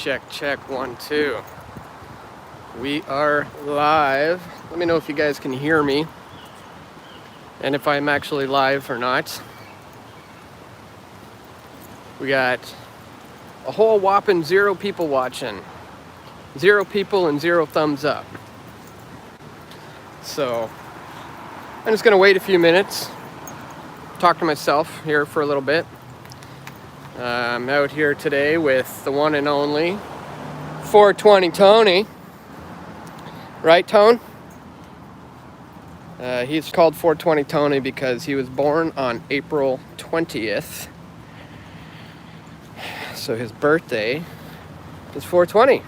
Check, 1, 2. We are live. Let me know if you guys can hear me and if I'm actually live or not. We got a whole whopping 0 people watching. 0 people and 0 thumbs up. So I'm just gonna wait a few minutes, talk to myself here for a little bit. I'm out here today with the one and only 420 Tony. Right, Tone? He's called 420 Tony because he was born on April 20th. So his birthday is 420.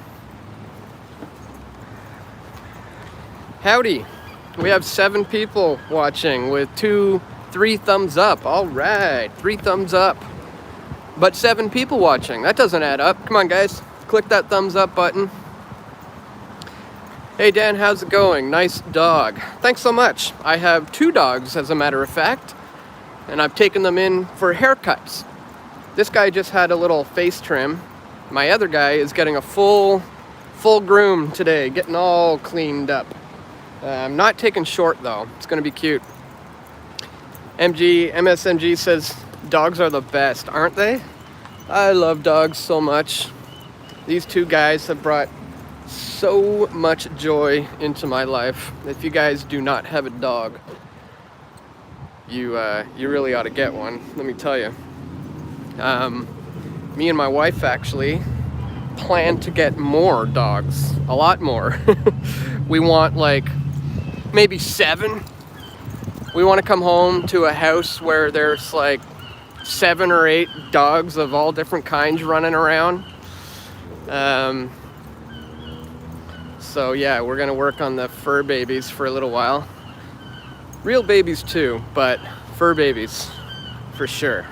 Howdy. We have 7 people watching with 3 thumbs up. All right, 3 thumbs up. But 7 people watching. That doesn't add up. Come on, guys. Click that thumbs up button. Hey, Dan, how's it going? Nice dog. Thanks so much. I have 2 dogs, as a matter of fact, and I've taken them in for haircuts. This guy just had a little face trim. My other guy is getting a full groom today, getting all cleaned up. I'm not taking short, though. It's going to be cute. MSMG says, dogs are the best, aren't they? I love dogs so much. These 2 guys have brought so much joy into my life. If you guys do not have a dog, you really ought to get one, let me tell you. Me and my wife actually plan to get more dogs, a lot more. We want like maybe 7. We want to come home to a house where there's like 7 or 8 dogs of all different kinds running around. So yeah, we're gonna work on the fur babies for a little while. Real babies too, but fur babies for sure.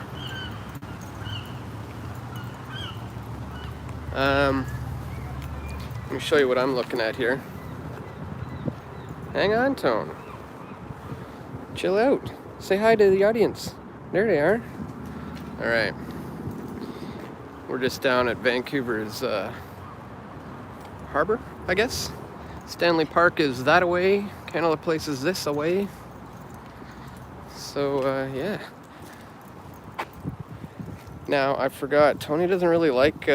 Let me show you what I'm looking at here. Hang on, Tone. Chill out. Say hi to the audience. There they are. All right. We're just down at Vancouver's harbor, I guess. Stanley Park is that away. Canada Place is this away. So, yeah. Now, I forgot. Tony doesn't really like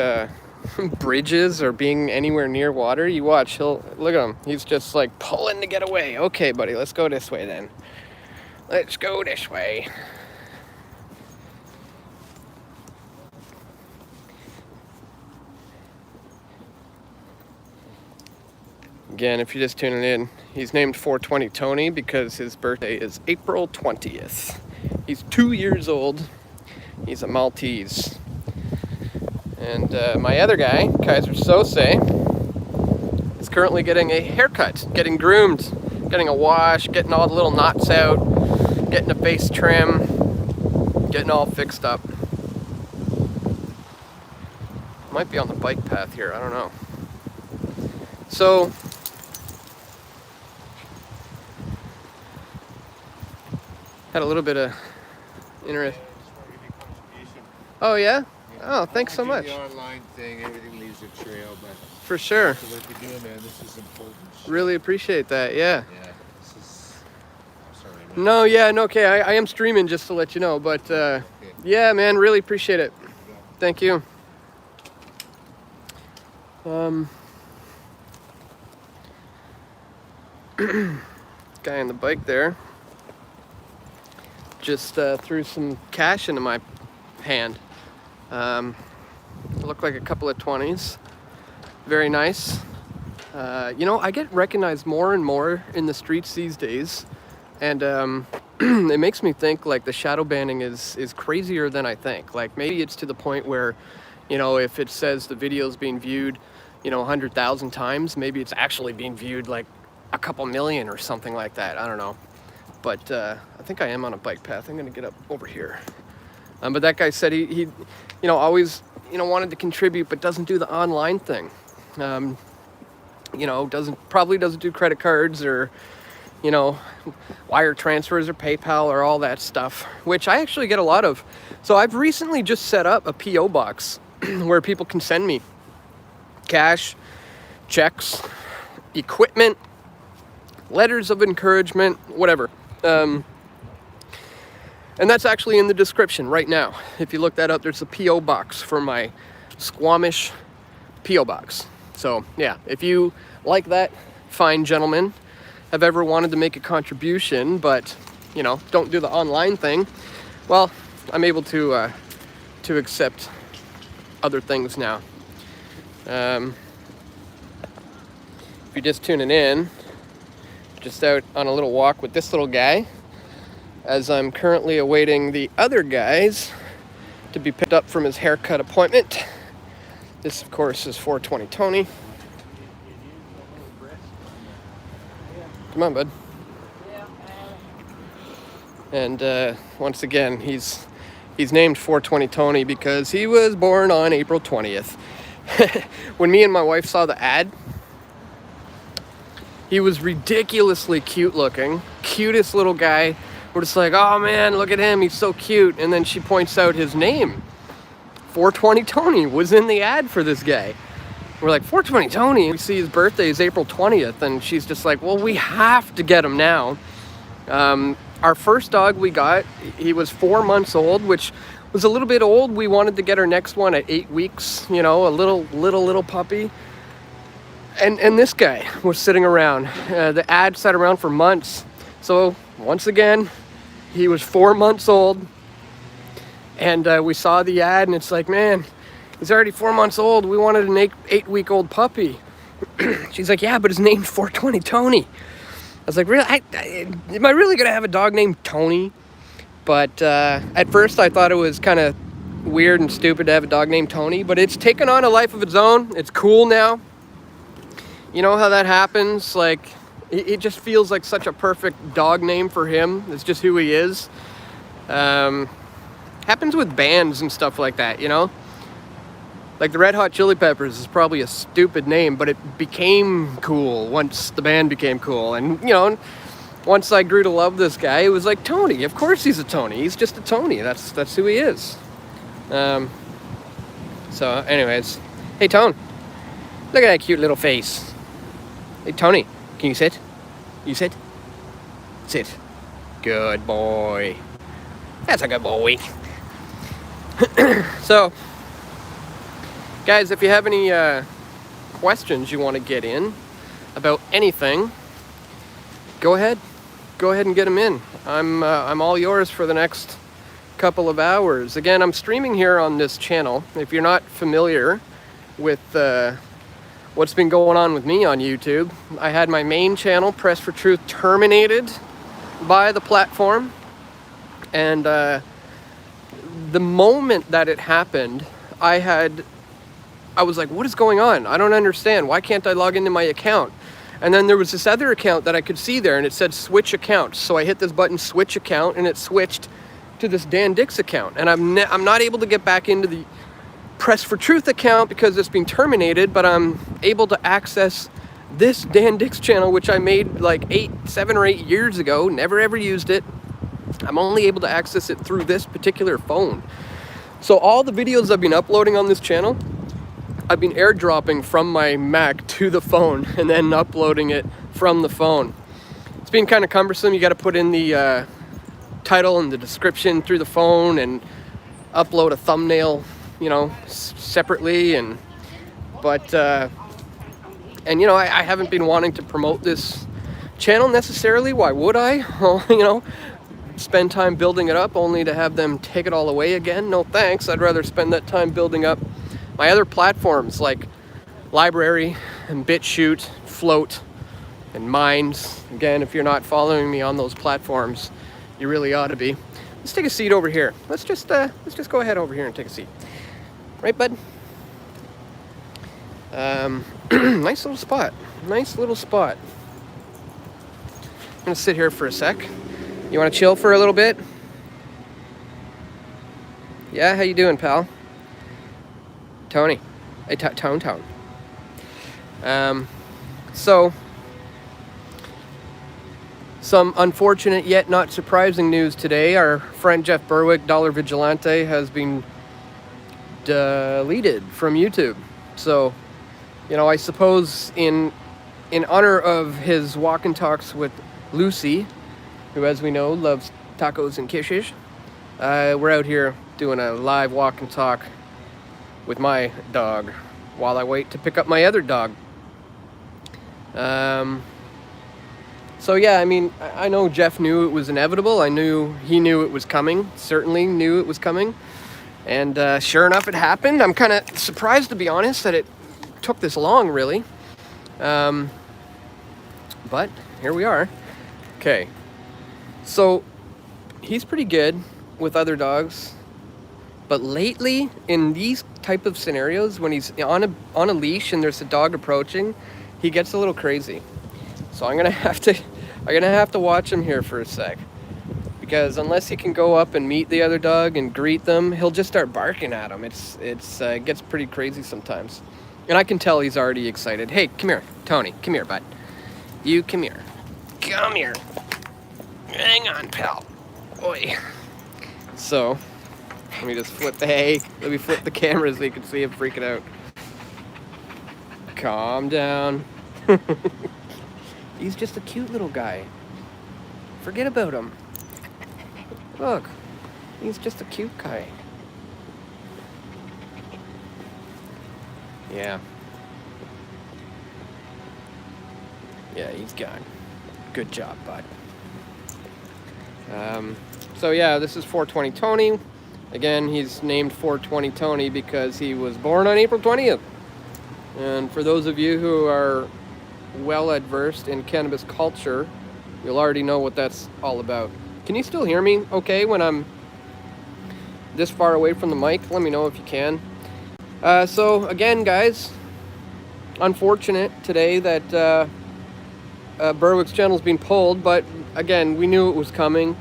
bridges or being anywhere near water. You watch, look at him. He's just like pulling to get away. Okay, buddy, let's go this way then. Let's go this way. Again, if you're just tuning in, he's named 420 Tony because his birthday is April 20th. He's 2 years old. He's a Maltese. And my other guy, Kaiser Sose, is currently getting a haircut, getting groomed, getting a wash, getting all the little knots out, getting a face trim, getting all fixed up. Might be on the bike path here, I don't know. So, had a little bit of interest. Oh yeah? Oh, thanks so much. The online thing, everything leaves a trail, but for sure. so what you're doing, man, this is important. Really appreciate that. Yeah. Yeah. This is. I'm sorry, man. No, yeah, no, okay. I am streaming just to let you know, but Okay. yeah, man, really appreciate it. Thank you. Guy on the bike there just threw some cash into my hand. Looked like a couple of 20s. Very nice. You know, I get recognized more and more in the streets these days, and it makes me think like the shadow banning is crazier than I think. Like maybe it's to the point where, you know, if it says the video's being viewed, you know, 100,000 times, maybe it's actually being viewed like a couple million or something like that. I don't know. But I think I am on a bike path. I'm gonna get up over here. But that guy said he you know, always, you know, wanted to contribute, but doesn't do the online thing. You know, probably doesn't do credit cards or, you know, wire transfers or PayPal or all that stuff, which I actually get a lot of. So I've recently just set up a PO box where people can send me cash, checks, equipment, letters of encouragement, whatever. And that's actually in the description right now. If you look that up, there's a P.O. box for my Squamish P.O. box. So yeah, if you, like that fine gentleman, have ever wanted to make a contribution, but you know, don't do the online thing, well, I'm able to accept other things now. If you're just tuning in, just out on a little walk with this little guy, as I'm currently awaiting the other guys to be picked up from his haircut appointment. This, of course, is 420 Tony. Come on, bud. And once again, he's named 420 Tony because he was born on April 20th. When me and my wife saw the ad, he was ridiculously cute looking, cutest little guy. We're just like, oh man, look at him, he's so cute. And then she points out his name. 420 Tony was in the ad for this guy. We're like, 420 Tony? We see his birthday is April 20th, and she's just like, well, we have to get him now. Our first dog we got, he was 4 months old, which was a little bit old. We wanted to get our next one at 8 weeks, you know, a little puppy. And this guy was sitting around. The ad sat around for months. So once again, he was 4 months old. And we saw the ad, and it's like, man, he's already 4 months old. We wanted an 8-week-old puppy. She's like, yeah, but his name's 420 Tony. I was like, really? Am I really going to have a dog named Tony? But at first I thought it was kind of weird and stupid to have a dog named Tony. But it's taken on a life of its own. It's cool now. You know how that happens? Like, it just feels like such a perfect dog name for him. It's just who he is. Happens with bands and stuff like that, you know? Like the Red Hot Chili Peppers is probably a stupid name, but it became cool once the band became cool. And, you know, once I grew to love this guy, it was like, Tony. Of course he's a Tony. He's just a Tony. That's who he is. So anyways, hey, Tone. Look at that cute little face. Hey, Tony, can you sit? You sit? Sit. Good boy. That's a good boy. So, guys, if you have any questions you want to get in about anything, go ahead and get them in. I'm all yours for the next couple of hours. Again, I'm streaming here on this channel. If you're not familiar with what's been going on with me on YouTube, I had my main channel, Press for Truth, terminated by the platform, and the moment that it happened, I was like, what is going on? I don't understand. Why can't I log into my account? And then there was this other account that I could see there, and it said switch accounts. So I hit this button, switch account, and it switched to this Dan Dix account. And I'm not able to get back into the Press for Truth account because it's been terminated, but I'm able to access this Dan Dix channel, which I made like 7 or 8 years ago, never ever used it. I'm only able to access it through this particular phone. So all the videos I've been uploading on this channel, I've been airdropping from my Mac to the phone and then uploading it from the phone. It's been kind of cumbersome. You got to put in the title and the description through the phone and upload a thumbnail, you know, separately. And you know, I haven't been wanting to promote this channel necessarily. Why would I? Well, you know, spend time building it up only to have them take it all away again. No thanks. I'd rather spend that time building up my other platforms like Library and BitChute, Float, and Minds. Again, if you're not following me on those platforms, you really ought to be. Let's take a seat over here. Let's just go ahead over here and take a seat. Right, bud? Nice little spot. Nice little spot. I'm gonna sit here for a sec. You want to chill for a little bit? Yeah, how you doing, pal? Tony. Hey, Tone. So, some unfortunate yet not surprising news today. Our friend Jeff Berwick, Dollar Vigilante, has been deleted from YouTube. So, you know, I suppose in honor of his walk and talks with Lucy, who, as we know, loves tacos and kisses, we're out here doing a live walk and talk with my dog while I wait to pick up my other dog. So yeah, I mean, I know Jeff knew it was inevitable. I knew he knew it was coming, certainly knew it was coming. And sure enough, it happened. I'm kind of surprised, to be honest, that it took this long, really. But here we are. Okay. So he's pretty good with other dogs. But lately, in these type of scenarios, when he's on a leash and there's a dog approaching, he gets a little crazy. So I'm gonna have to watch him here for a sec, because unless he can go up and meet the other dog and greet them, he'll just start barking at him. It gets pretty crazy sometimes, and I can tell he's already excited. Hey, come here, Tony. Come here, bud. You come here. Come here. Hang on, pal. Oi. So. Let me just flip the camera so you can see him freaking out. Calm down. He's just a cute little guy. Forget about him. Look, he's just a cute guy. Yeah. Yeah, he's gone. Good job, bud. So yeah, this is 420 Tony. Again, he's named 420 Tony because he was born on April 20th. And for those of you who are well adversed in cannabis culture, you'll already know what that's all about. Can you still hear me okay when I'm this far away from the mic? Let me know if you can. So again, guys, unfortunate today that Berwick's channel's been pulled, but again, we knew it was coming.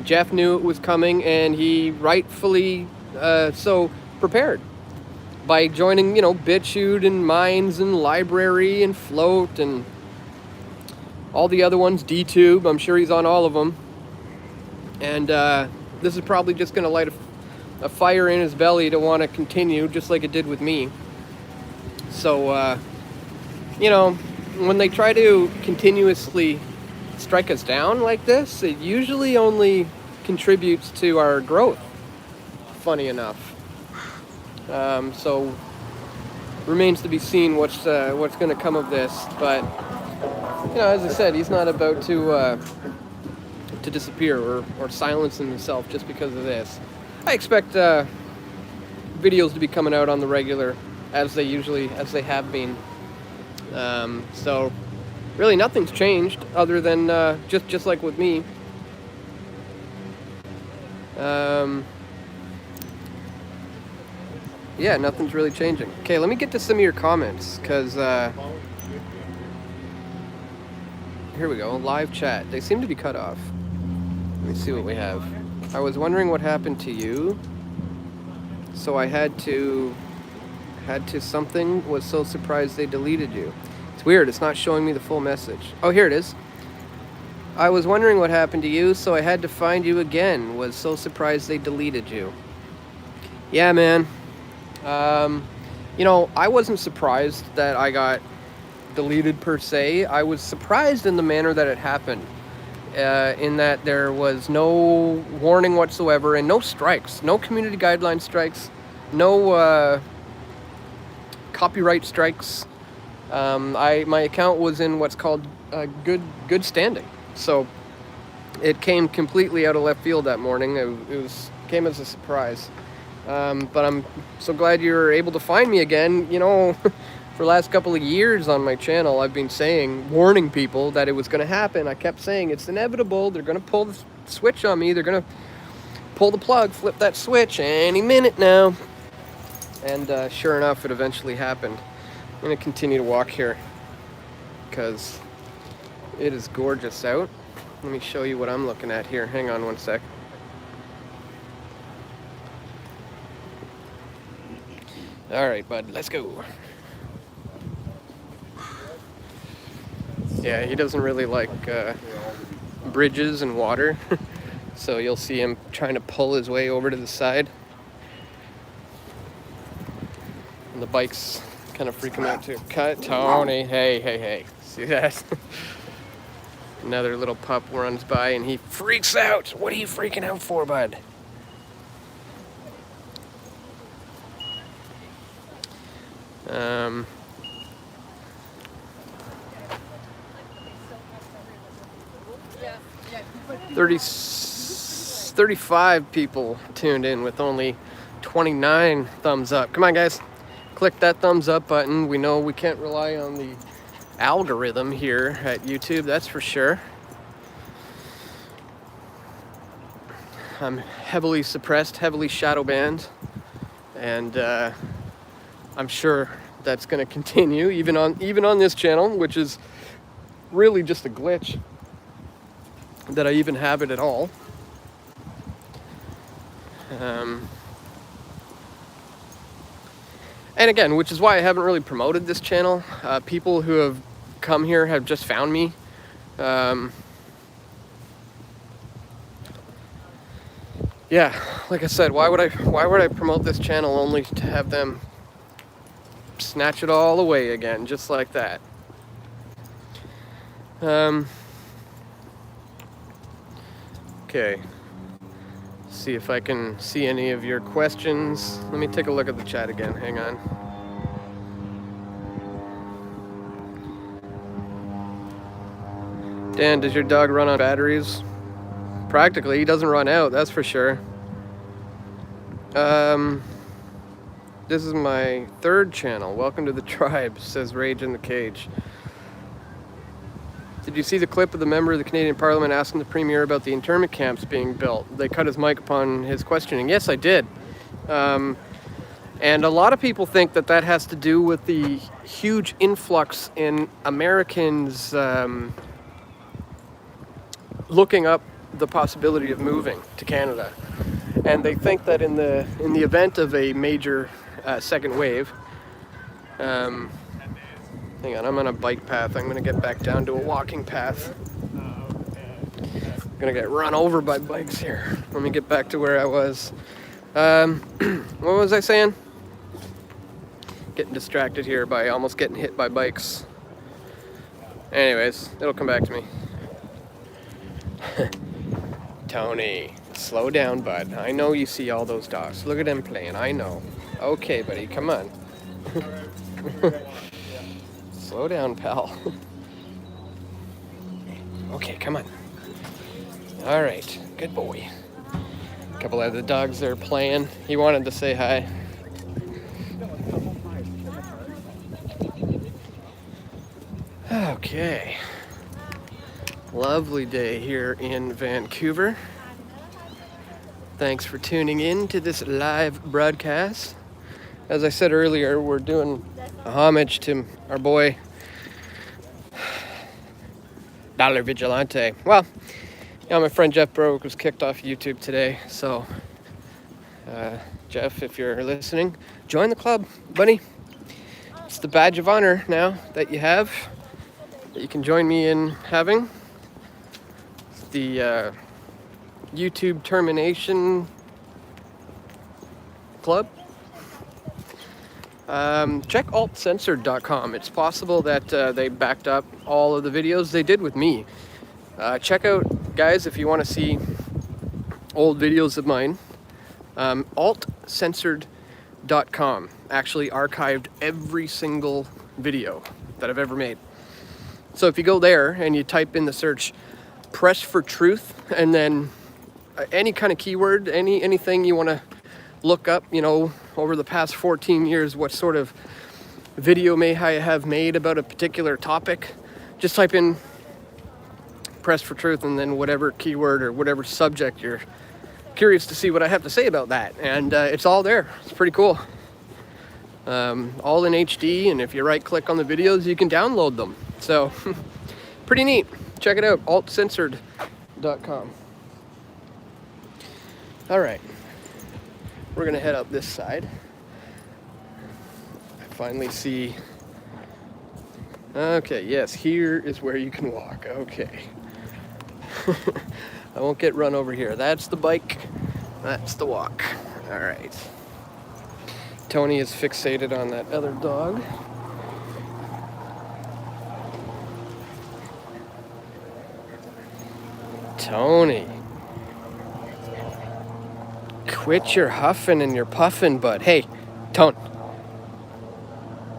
Jeff knew it was coming, and he rightfully so prepared by joining, you know, BitChute and Minds and Library and Float and all the other ones, DTube. I'm sure he's on all of them. And this is probably just going to light a fire in his belly to want to continue, just like it did with me. So, you know, when they try to continuously strike us down like this, it usually only contributes to our growth, funny enough. So remains to be seen what's going to come of this, but you know, as I said, he's not about to disappear or silence himself just because of this. I expect videos to be coming out on the regular as they have been. So really nothing's changed other than just like with me. Yeah, nothing's really changing. Okay, let me get to some of your comments, because here we go, live chat. They seem to be cut off. Let me see what we have. I was wondering what happened to you, so I had to something, was so surprised they deleted you. It's weird, it's not showing me the full message. Oh, here it is. I was wondering what happened to you, so I had to find you again. Was so surprised they deleted you. Yeah, man. You know, I wasn't surprised that I got deleted per se. I was surprised in the manner that it happened. In that there was no warning whatsoever and no strikes. No community guideline strikes. No copyright strikes. My account was in what's called good standing. So it came completely out of left field that morning. It came as a surprise. But I'm so glad you were able to find me again. You know, for the last couple of years on my channel, I've been warning people that it was going to happen. I kept saying it's inevitable. They're going to pull the switch on me. They're going to pull the plug, flip that switch any minute now. And sure enough, it eventually happened. I'm going to continue to walk here because it is gorgeous out. Let me show you what I'm looking at here. Hang on one sec. All right, bud, let's go. Yeah, he doesn't really like bridges and water, so you'll see him trying to pull his way over to the side. And the bike's kind of freak him out too. Cut, Tony. Hey, hey, hey. See that? Another little pup runs by and he freaks out. What are you freaking out for, bud? Um, 35 people tuned in with only 29 thumbs up. Come on, guys. Click that thumbs up button. We know we can't rely on the algorithm here at YouTube, that's for sure. I'm heavily suppressed, heavily shadow banned, and I'm sure that's going to continue even on this channel, which is really just a glitch that I even have it at all. And again, which is why I haven't really promoted this channel. People who have come here have just found me. Yeah, like I said, why would I promote this channel only to have them snatch it all away again, just like that? Okay. See if I can see any of your questions. Let me take a look at the chat again. Hang on. Dan, does your dog run on batteries? Practically, he doesn't run out, that's for sure. This is my third channel. Welcome to the tribe, says Rage in the Cage. Did you see the clip of the member of the Canadian Parliament asking the Premier about the internment camps being built? They cut his mic upon his questioning. Yes, I did. And a lot of people think that that has to do with the huge influx in Americans looking up the possibility of moving to Canada. And they think that in the event of a major second wave, hang on, I'm on a bike path. I'm going to get back down to a walking path. I'm going to get run over by bikes here. Let me get back to where I was. What was I saying? Getting distracted here by almost getting hit by bikes. Anyways, it'll come back to me. Tony, slow down, bud. I know you see all those dogs. Look at them playing. I know. Okay, buddy, come on. Slow down, pal. Okay, come on. All right, good boy. A couple of the dogs there playing. He wanted to say hi. Okay. Lovely day here in Vancouver. Thanks for tuning in to this live broadcast. As I said earlier, we're doing a homage to our boy, Vigilante. Well, my friend Jeff Broke was kicked off YouTube today, so Jeff, if you're listening, join the club, buddy. It's the badge of honor now that you have, that you can join me in having. It's the YouTube termination club. Check Altcensored.com. It's possible that they backed up all of the videos they did with me. Check out, guys, if you want to see old videos of mine. Altcensored.com actually archived every single video that I've ever made. So if you go there and you type in the search "press for truth" and then any kind of keyword, anything you want to look up, over the past 14 years, what sort of video may I have made about a particular topic, just type in "press for truth" and then whatever keyword or whatever subject you're curious to see what I have to say about that. And it's all there. It's pretty cool. All in HD, and if you right click on the videos, you can download them. So pretty neat. Check it out, altcensored.com. All right. We're gonna head up this side. I finally see. Okay, yes, here is where you can walk. Okay. I won't get run over here. That's the bike. That's the walk. All right. Tony is fixated on that other dog. Tony. Quit your huffing and your puffing, bud. Hey, Tone.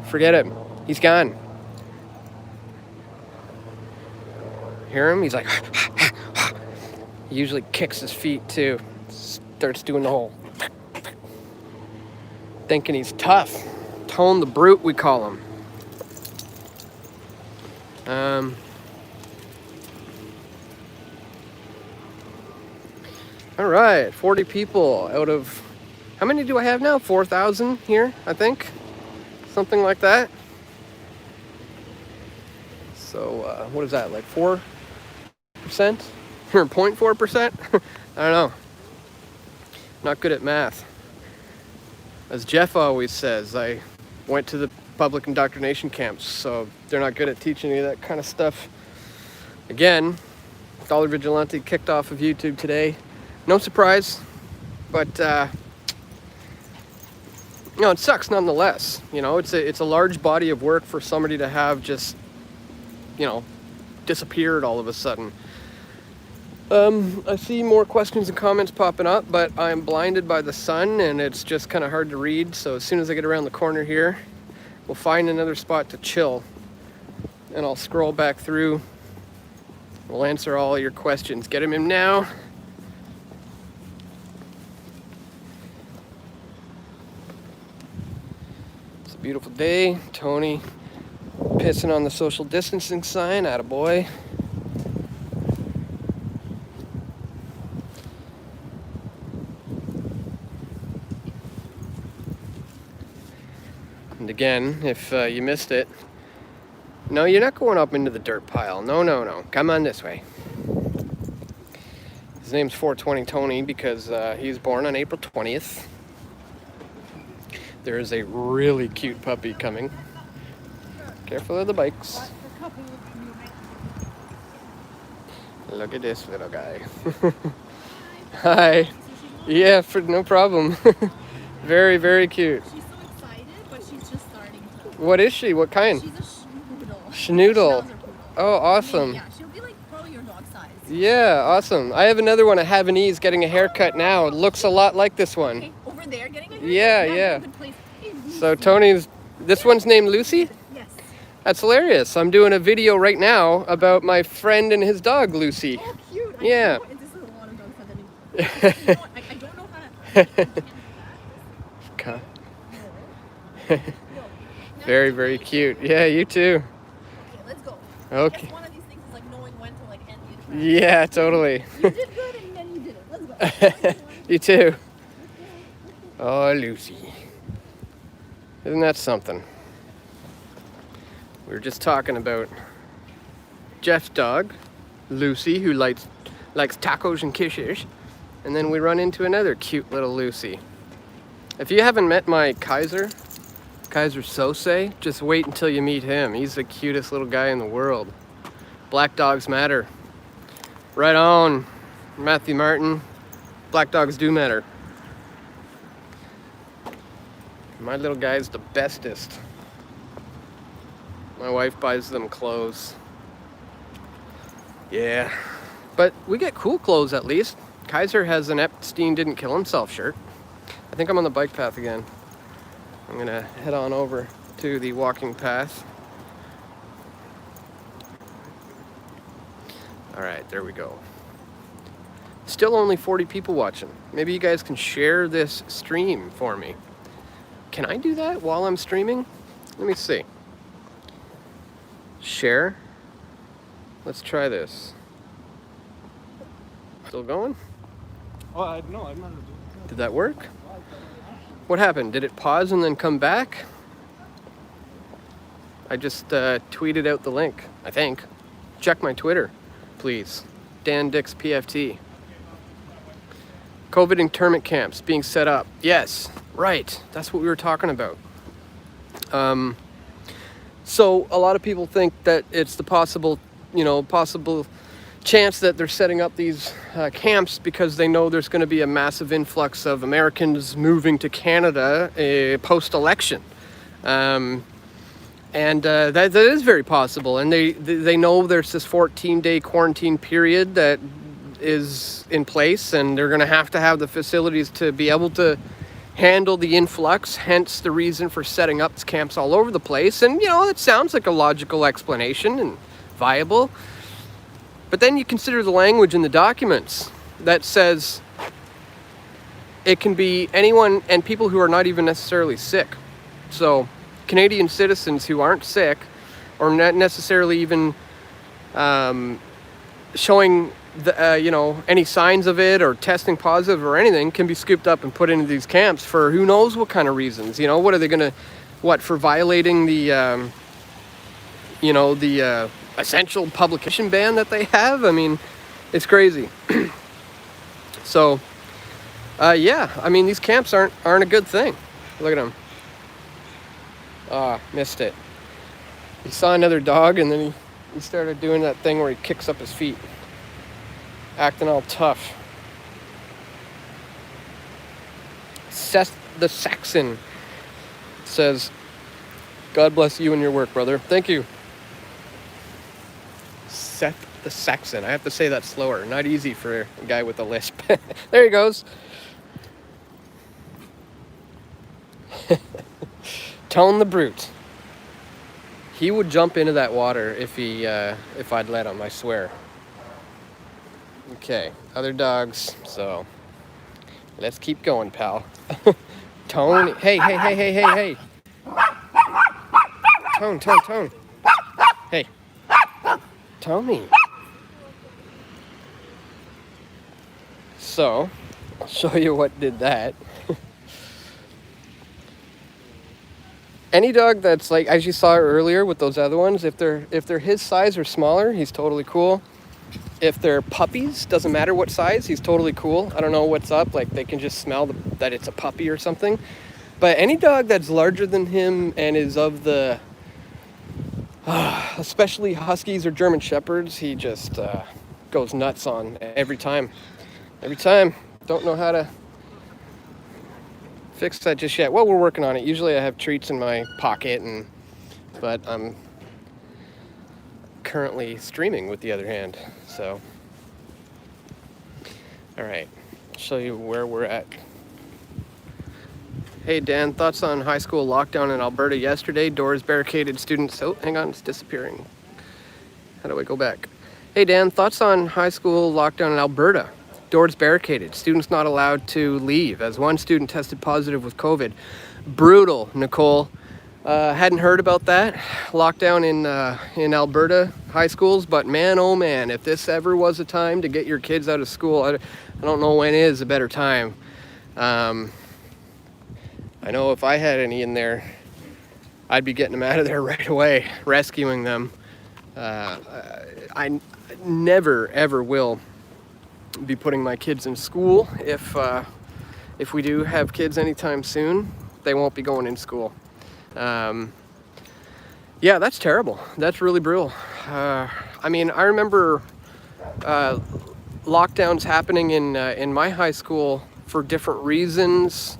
Forget him. He's gone. Hear him? He's like... He usually kicks his feet, too. Starts doing the whole... Thinking he's tough. Tone the Brute, we call him. All right, 40 people out of... How many do I have now? 4,000 here, I think. Something like that. So, what is that, like 4%? Or 0.4%? I don't know. Not good at math. As Jeff always says, I went to the public indoctrination camps, so they're not good at teaching you that kind of stuff. Again, Dollar Vigilante kicked off of YouTube today. No surprise, but it sucks nonetheless. You know, it's a large body of work for somebody to have just, disappeared all of a sudden. I see more questions and comments popping up, but I'm blinded by the sun and it's just kind of hard to read. So as soon as I get around the corner here, we'll find another spot to chill and I'll scroll back through. We'll answer all your questions. Get him in now. It's a beautiful day. Tony pissing on the social distancing sign. Attaboy. And again, if you missed it, no, you're not going up into the dirt pile. No. Come on this way. His name's 420 Tony because he was born on April 20th. There is a really cute puppy coming. Careful of the bikes. Look at this little guy. Hi. Yeah, no problem. Very, very cute. She's so excited, but she's just starting to. What is she? What kind? She's a schnoodle. Schnoodle. Oh, awesome. Yeah, she'll be like probably your dog size. Yeah, awesome. I have another one, a Havanese, getting a haircut now. It looks a lot like this one. Okay, over there getting a haircut? Yeah. Good place. Hey, Lucy. So Tony's, this one's named Lucy? Yes. That's hilarious. I'm doing a video right now about my friend and his dog, Lucy. Oh, cute. Yeah. This is a lot of dogs that you know what? I don't know how to. Okay. No. Very, very cute. Yeah, you too. Okay, let's go. Okay. I guess one of these things is like knowing when to like end the interaction. Yeah, totally. You did good and then you didn't. Let's go. You too. Oh, Lucy. Isn't that something? We were just talking about Jeff's dog, Lucy, who likes tacos and kisses. And then we run into another cute little Lucy. If you haven't met my Kaiser Sose, just wait until you meet him. He's the cutest little guy in the world. Black dogs matter. Right on, Matthew Martin. Black dogs do matter. My little guy's the bestest. My wife buys them clothes. Yeah, but we get cool clothes at least. Kaiser has an Epstein didn't kill himself shirt. I think I'm on the bike path again. I'm gonna head on over to the walking path. All right, there we go. Still only 40 people watching. Maybe you guys can share this stream for me. Can I do that while I'm streaming? Let me see. Share. Let's try this. Still going? Oh, no, I'm not. Did that work? What happened? Did it pause and then come back? I just tweeted out the link, I think. Check my Twitter, please. Dan Dix PFT. COVID internment camps being set up. Yes, right. That's what we were talking about. So a lot of people think that it's the possible chance that they're setting up these camps because they know there's going to be a massive influx of Americans moving to Canada post-election. And that is very possible. And they know there's this 14-day quarantine period that is in place, and they're going to have the facilities to be able to handle the influx, hence the reason for setting up camps all over the place. And, you know, it sounds like a logical explanation and viable. But then you consider the language in the documents that says it can be anyone and people who are not even necessarily sick. So Canadian citizens who aren't sick or not necessarily even showing any signs of it or testing positive or anything can be scooped up and put into these camps for who knows what kind of reasons. You know, what are they going to, for violating the, essential publication ban that they have? I mean, it's crazy. So, I mean, these camps aren't a good thing. Look at him. Missed it. He saw another dog and then he started doing that thing where he kicks up his feet, acting all tough. Seth the Saxon says, "God bless you and your work, brother." Thank you. Seth the Saxon. I have to say that slower. Not easy for a guy with a lisp. There he goes. Tone the Brute. He would jump into that water if I'd let him, I swear. Okay, other dogs, so let's keep going, pal. Tone, hey. Tone. Hey. Tony. So, I'll show you what did that. Any dog that's like, as you saw earlier with those other ones, if they're his size or smaller, he's totally cool. If they're puppies, doesn't matter what size, he's totally cool. I don't know what's up, like they can just smell that it's a puppy or something. But any dog that's larger than him and is of the, especially Huskies or German Shepherds, he just goes nuts on every time. Don't know how to fix that just yet. Well, we're working on it. Usually I have treats in my pocket, but I'm currently streaming with the other hand. So, all right, I'll show you where we're at. Hey Dan, thoughts on high school lockdown in Alberta yesterday? Doors barricaded, students. Oh, hang on, it's disappearing. How do I go back? Hey Dan, thoughts on high school lockdown in Alberta? Doors barricaded, students not allowed to leave as one student tested positive with COVID. Brutal, Nicole. Hadn't heard about that lockdown in Alberta high schools, but man, oh man, if this ever was a time to get your kids out of school, I don't know when is a better time. I know if I had any in there, I'd be getting them out of there right away, rescuing them. I never ever will be putting my kids in school. If we do have kids anytime soon, they won't be going in school. Yeah, that's terrible. That's really brutal. I mean, I remember lockdowns happening in my high school for different reasons,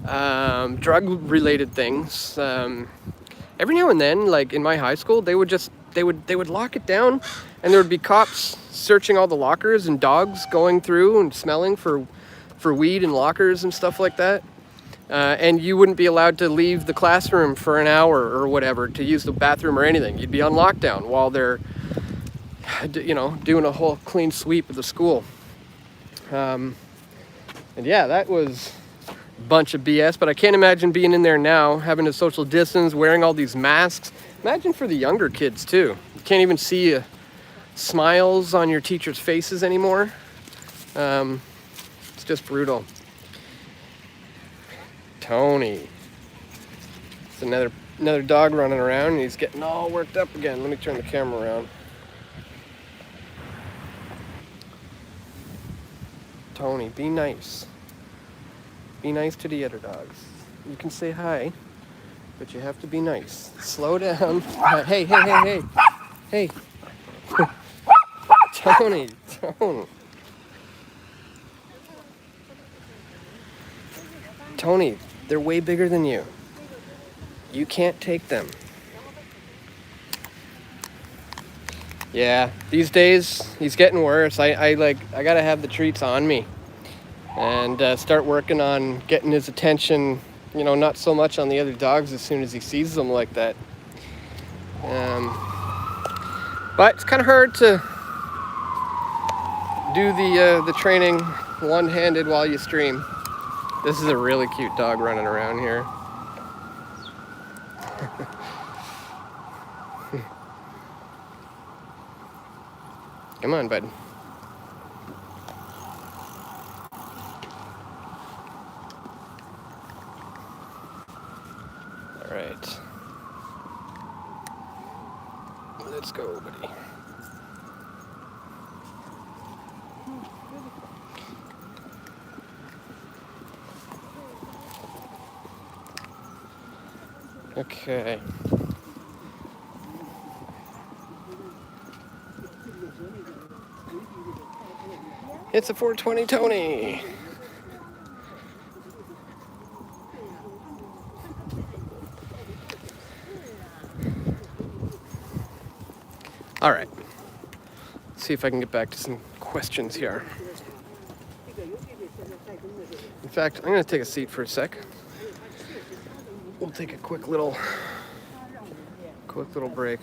drug-related things. Every now and then, like in my high school, they would lock it down, and there would be cops searching all the lockers and dogs going through and smelling for weed in lockers and stuff like that. And you wouldn't be allowed to leave the classroom for an hour or whatever to use the bathroom or anything. You'd be on lockdown while they're, doing a whole clean sweep of the school. And yeah, that was a bunch of BS, but I can't imagine being in there now, having to social distance, wearing all these masks. Imagine for the younger kids too. You can't even see smiles on your teachers' faces anymore. It's just brutal. Tony. It's another dog running around, and he's getting all worked up again. Let me turn the camera around. Tony, be nice. Be nice to the other dogs. You can say hi, but you have to be nice. Slow down. Hey. Tony, Tony. Tony, they're way bigger than you. You can't take them. Yeah, these days he's getting worse. I gotta have the treats on me and start working on getting his attention. You know, not so much on the other dogs as soon as he sees them like that. But it's kind of hard to do the training one-handed while you stream. This is a really cute dog running around here. Come on, bud. All right. Let's go, buddy. Okay. It's a 420 Tony. All right. Let's see if I can get back to some questions here. In fact, I'm going to take a seat for a sec. We'll take a quick little break.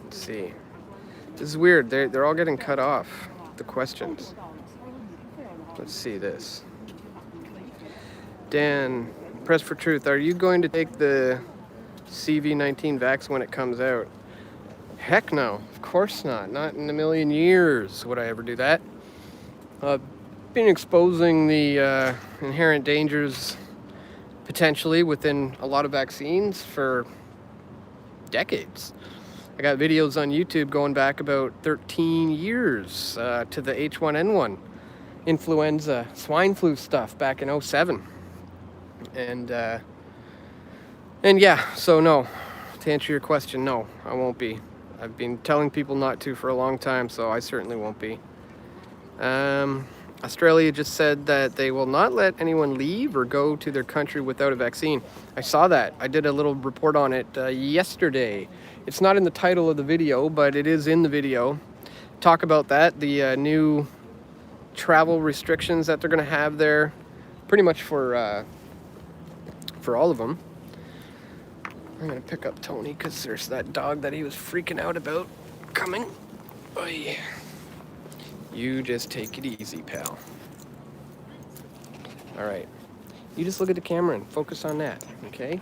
Let's see. This is weird. They're all getting cut off. The questions. Let's see this. Dan, Press for Truth. Are you going to take the CV-19 vax when it comes out? Heck no. Of course not. Not in a million years would I ever do that. Been exposing the inherent dangers potentially within a lot of vaccines for decades. I got videos on YouTube going back about 13 years to the H1N1 influenza, swine flu stuff back in 07. And yeah, so no. To answer your question, no, I won't be. I've been telling people not to for a long time, so I certainly won't be. Australia just said that they will not let anyone leave or go to their country without a vaccine. I saw that. I did a little report on it yesterday. It's not in the title of the video, but it is in the video. Talk about that, the new travel restrictions that they're going to have there, pretty much for all of them. I'm going to pick up Tony because there's that dog that he was freaking out about coming. Oy. You just take it easy, pal. All right. You just look at the camera and focus on that, okay?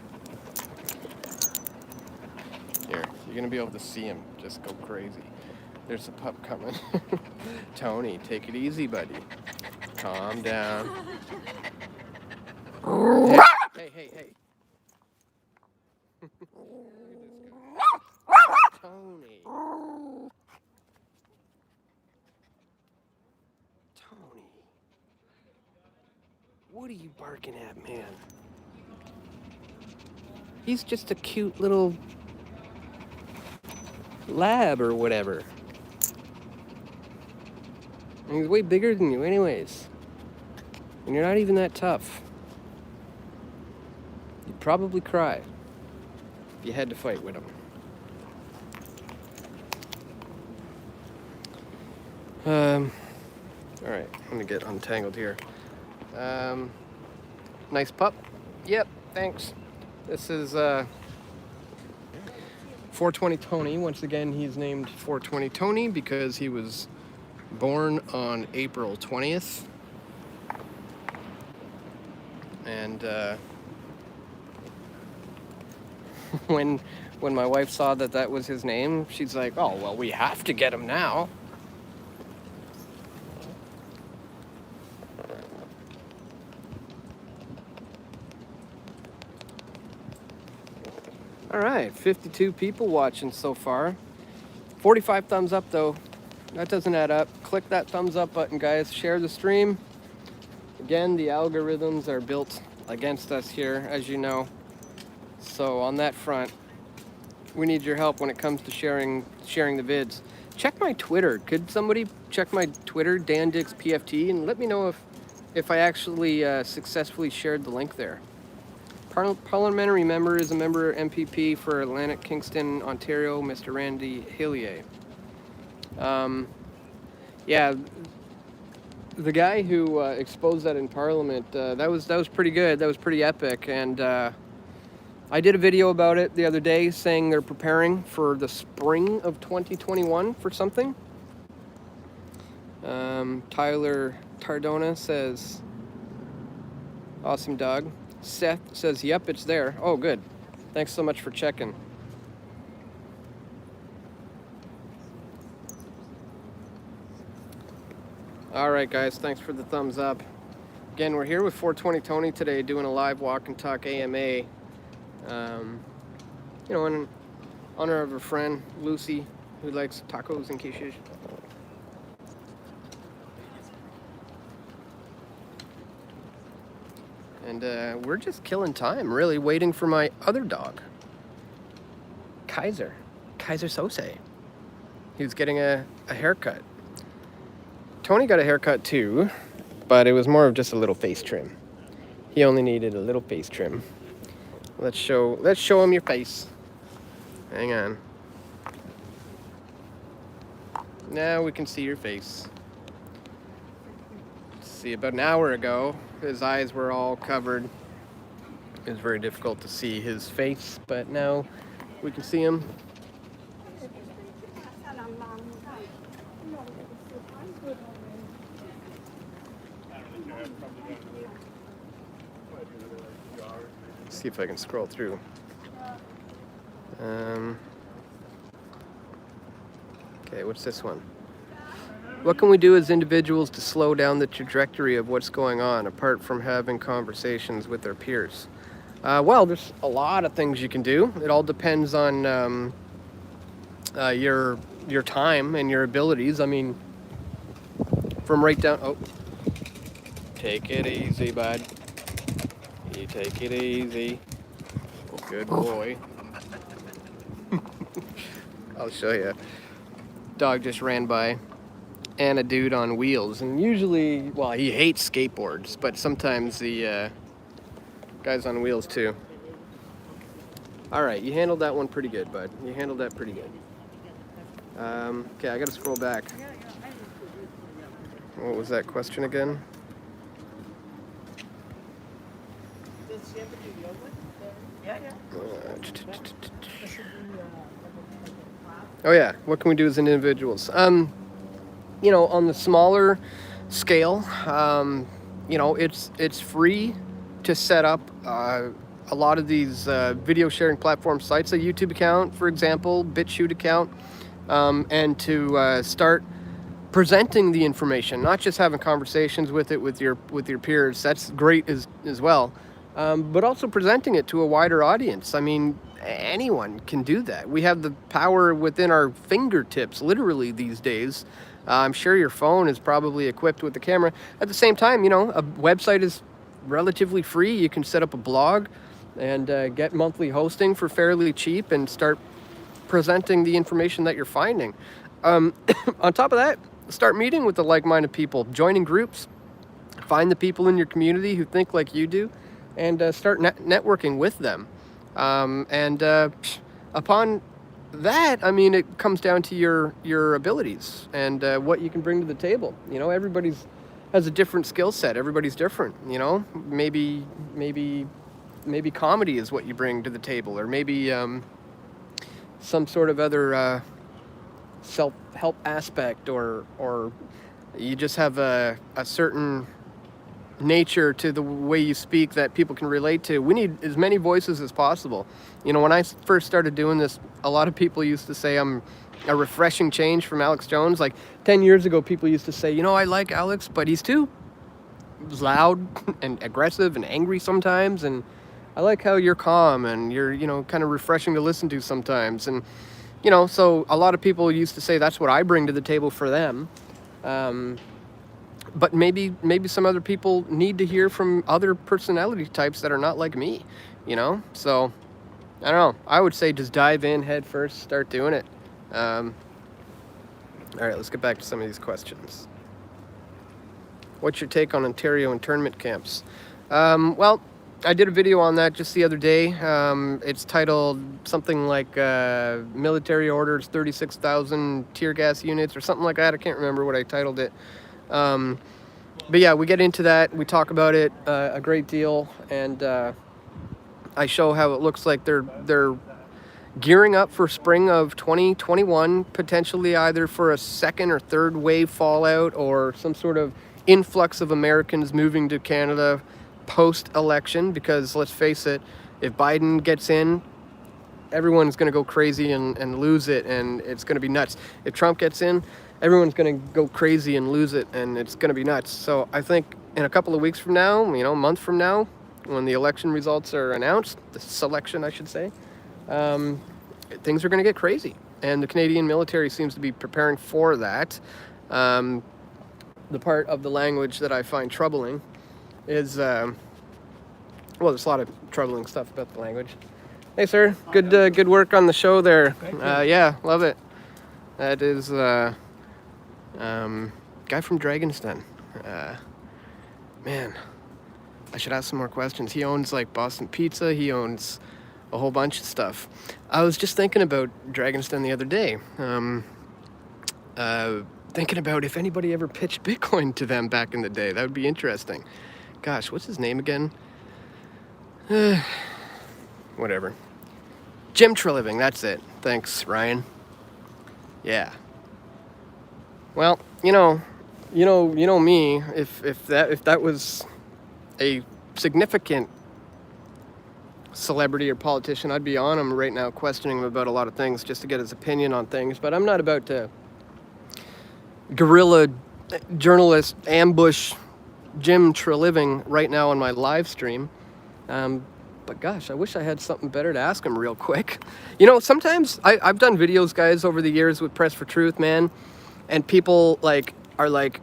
Here, you're going to be able to see him just go crazy. There's a pup coming. Tony, take it easy, buddy. Calm down. Hey. Tony. What are you barking at, man? He's just a cute little lab or whatever. And he's way bigger than you anyways. And you're not even that tough. You'd probably cry if you had to fight with him. All right, I'm gonna get untangled here. Nice pup. Yep, thanks. This is 420 Tony. Once again, he's named 420 Tony because he was born on April 20th. And when my wife saw that was his name, she's like, "Oh, well, we have to get him now." All right, 52 people watching so far. 45 thumbs up though. That doesn't add up. Click that thumbs up button, guys. Share the stream. Again, the algorithms are built against us here, as you know. So on that front, we need your help when it comes to sharing the vids. check my Twitter. Could somebody check my Twitter, Dan Dix PFT, and let me know if I actually successfully shared the link there. Parliamentary member is a member MPP for Atlantic Kingston, Ontario, Mr. Randy Hillier. Yeah, the guy who exposed that in Parliament, that was pretty good. That was pretty epic, and I did a video about it the other day saying they're preparing for the spring of 2021 for something. Tyler Tardona says, awesome dog. Seth says, yep, it's there. Oh, good. Thanks so much for checking. All right, guys, thanks for the thumbs up. Again, we're here with 420 Tony today doing a live walk and talk AMA. You know, in honor of her friend, Lucy, who likes tacos and quiches. And we're just killing time, really, waiting for my other dog, Kaiser Sose. He was getting a haircut. Tony got a haircut too, but it was more of just a little face trim. He only needed a little face trim. Let's show him your face. Hang on. Now we can see your face. See, about an hour ago, his eyes were all covered. It was very difficult to see his face, but now we can see him. See if I can scroll through. Okay, what's this one? What can we do as individuals to slow down the trajectory of what's going on, apart from having conversations with our peers? Well, there's a lot of things you can do. It all depends on your time and your abilities. I mean, from right down... Oh, take it easy, bud. You take it easy. Good boy. I'll show you. Dog just ran by. And a dude on wheels. And usually, well, he hates skateboards, but sometimes the guy's on wheels too. All right, you handled that one pretty good, bud. You handled that pretty good. Okay, I gotta scroll back. What was that question again? Oh yeah, what can we do as individuals? You know, on the smaller scale, you know, it's free to set up a lot of these video sharing platform sites, a YouTube account, for example, BitChute account, and to start presenting the information, not just having conversations with it with your peers. That's great as well, but also presenting it to a wider audience. I mean, anyone can do that. We have the power within our fingertips, literally, these days. I'm sure your phone is probably equipped with the camera. At the same time, you know, a website is relatively free. You can set up a blog and get monthly hosting for fairly cheap and start presenting the information that you're finding. On top of that, start meeting with the like-minded people, joining groups, find the people in your community who think like you do, and start networking with them. Upon that, I mean, it comes down to your abilities and what you can bring to the table. You know, everybody's has a different skill set. Everybody's different. You know, maybe comedy is what you bring to the table, or maybe some sort of other self-help aspect, or you just have a certain nature to the way you speak that people can relate to. We need as many voices as possible. You know, when I first started doing this, a lot of people used to say I'm a refreshing change from Alex Jones. Like 10 years ago, people used to say, you know, I like Alex, but he's too loud and aggressive and angry sometimes, and I like how you're calm and you're, you know, kind of refreshing to listen to sometimes. And, you know, so a lot of people used to say that's what I bring to the table for them. But maybe some other people need to hear from other personality types that are not like me, you know? So, I don't know. I would say just dive in head first, start doing it. All right, let's get back to some of these questions. What's your take on Ontario internment camps? Well, I did a video on that just the other day. It's titled something like Military Orders 36,000 Tear Gas Units or something like that. I can't remember what I titled it. But yeah, we get into that. We talk about it a great deal, and I show how it looks like they're gearing up for spring of 2021, potentially either for a second or third wave fallout or some sort of influx of Americans moving to Canada post-election, because let's face it, if Biden gets in, everyone's going to go crazy and lose it, and it's going to be nuts. If Trump gets in, everyone's going to go crazy and lose it, and it's going to be nuts. So I think in a couple of weeks from now, a month from now, when the election results are announced, the selection, I should say, things are going to get crazy. And the Canadian military seems to be preparing for that. The part of the language that I find troubling is, well, there's a lot of troubling stuff about the language. Hey, sir. Good work on the show there. Yeah, love it. That is guy from Dragonston. Man, I should ask some more questions. He owns like Boston Pizza. He owns a whole bunch of stuff. I was just thinking about Dragonston the other day. Thinking about if anybody ever pitched Bitcoin to them back in the day. That would be interesting. Gosh, what's his name again? Whatever. Chemtrails, that's it. Thanks, Ryan. Yeah. Well, you know me. If that was a significant celebrity or politician, I'd be on him right now, questioning him about a lot of things just to get his opinion on things. But I'm not about to guerrilla journalist ambush Jim Treliving right now on my live stream. But gosh, I wish I had something better to ask him real quick. Sometimes I've done videos, guys, over the years with Press for Truth, man, and people are like,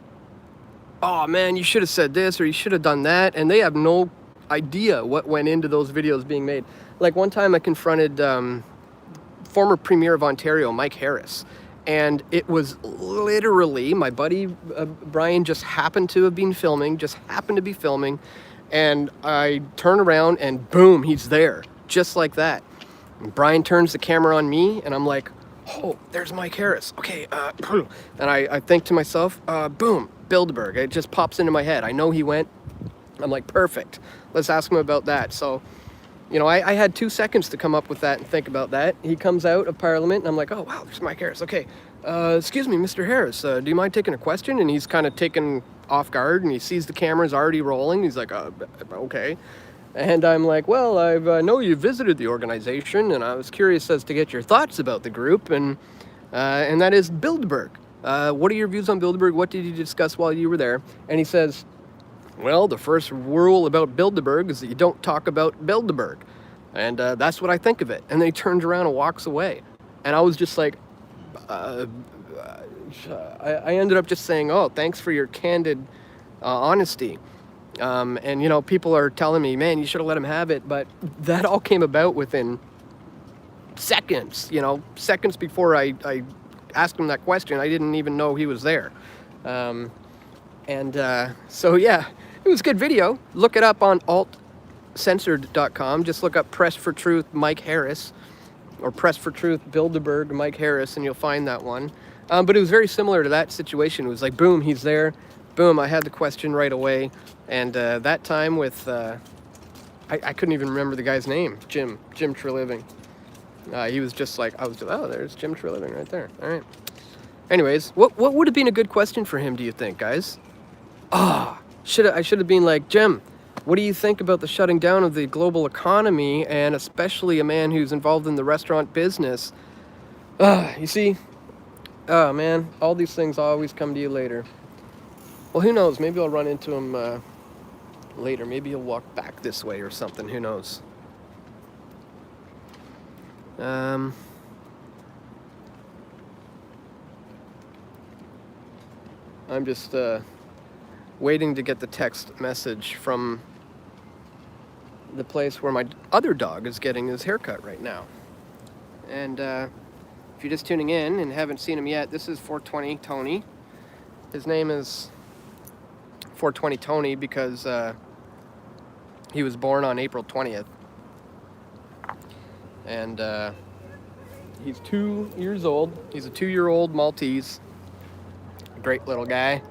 oh man, you should have said this or you should have done that, and they have no idea what went into those videos being made. Like one time I confronted former Premier of Ontario, Mike Harris, and it was literally my buddy Brian just happened to be filming, and I turn around and boom, he's there, just like that. And Brian turns the camera on me, and I'm like, oh, there's Mike Harris. Okay, and I think to myself, boom, Bilderberg. It just pops into my head. I know he went. I'm like, perfect. Let's ask him about that. So, I had 2 seconds to come up with that and think about that. He comes out of Parliament, and I'm like, oh, wow, there's Mike Harris. Okay, excuse me, Mr. Harris, do you mind taking a question? And he's kind of taken off guard, and he sees the camera's already rolling. He's like, okay. And I'm like, well, I know you visited the organization, and I was curious as to get your thoughts about the group, and that is Bilderberg. What are your views on Bilderberg? What did you discuss while you were there? And he says, well, the first rule about Bilderberg is that you don't talk about Bilderberg. And that's what I think of it. And then he turns around and walks away. And I was just like, I ended up just saying, oh, thanks for your candid honesty. And, people are telling me, man, you should have let him have it. But that all came about within seconds, seconds before I asked him that question. I didn't even know he was there. So, yeah, it was a good video. Look it up on Altcensored.com. Just look up Press for Truth Mike Harris or Press for Truth Bilderberg Mike Harris, and you'll find that one. But it was very similar to that situation. It was like, boom, he's there. Boom, I had the question right away. And that time with, I couldn't even remember the guy's name, Jim Treliving. He was just like, oh, there's Jim Treliving right there. All right. Anyways, what would have been a good question for him, do you think, guys? I should have been like, Jim, what do you think about the shutting down of the global economy, and especially a man who's involved in the restaurant business? You see, oh man, all these things always come to you later. Well, who knows? Maybe I'll run into him later. Maybe he'll walk back this way or something. Who knows? I'm just waiting to get the text message from the place where my other dog is getting his haircut right now. And If you're just tuning in and haven't seen him yet, this is 420 Tony. His name is 420 Tony because he was born on April 20th. And he's 2 years old. He's a 2-year-old Maltese. Great little guy.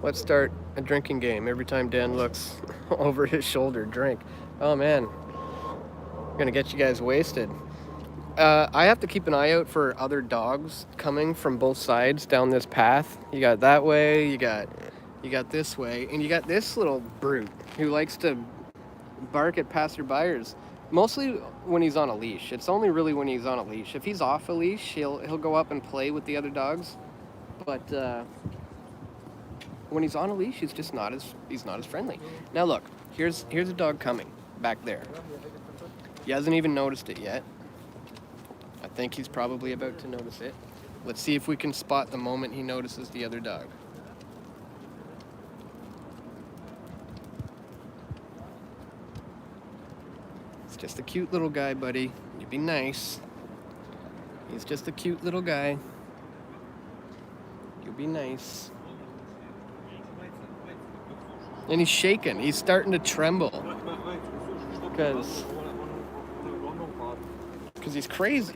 Let's start a drinking game. Every time Dan looks over his shoulder, drink. Oh man, I'm gonna get you guys wasted. I have to keep an eye out for other dogs coming from both sides down this path. You got that way, you got this way, and you got this little brute who likes to bark at passerbyers. Mostly when he's on a leash. It's only really when he's on a leash. If he's off a leash, he'll go up and play with the other dogs. But when he's on a leash, he's not as friendly. Now look, here's a dog coming back there. He hasn't even noticed it yet. I think he's probably about to notice it. Let's see if we can spot the moment he notices the other dog. It's just a cute little guy, buddy. You be nice. He's just a cute little guy. You be nice. And he's shaking. He's starting to tremble. Because he's crazy.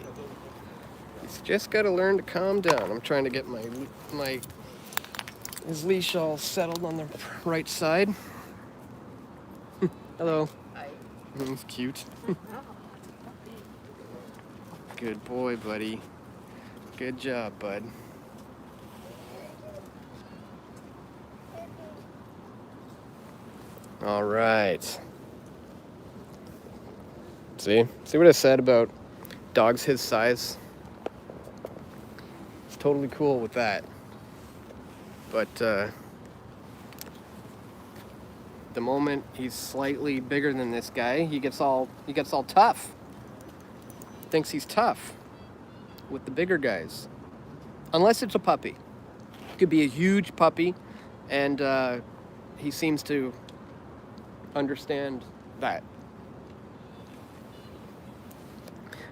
He's just got to learn to calm down. I'm trying to get his leash all settled on the right side. Hello. Hi. He's cute. Good boy, buddy. Good job, bud. All right. See what I said about dogs his size? It's totally cool with that. But the moment he's slightly bigger than this guy, he gets all tough. Thinks he's tough with the bigger guys. Unless it's a puppy. It could be a huge puppy, and he seems to understand that.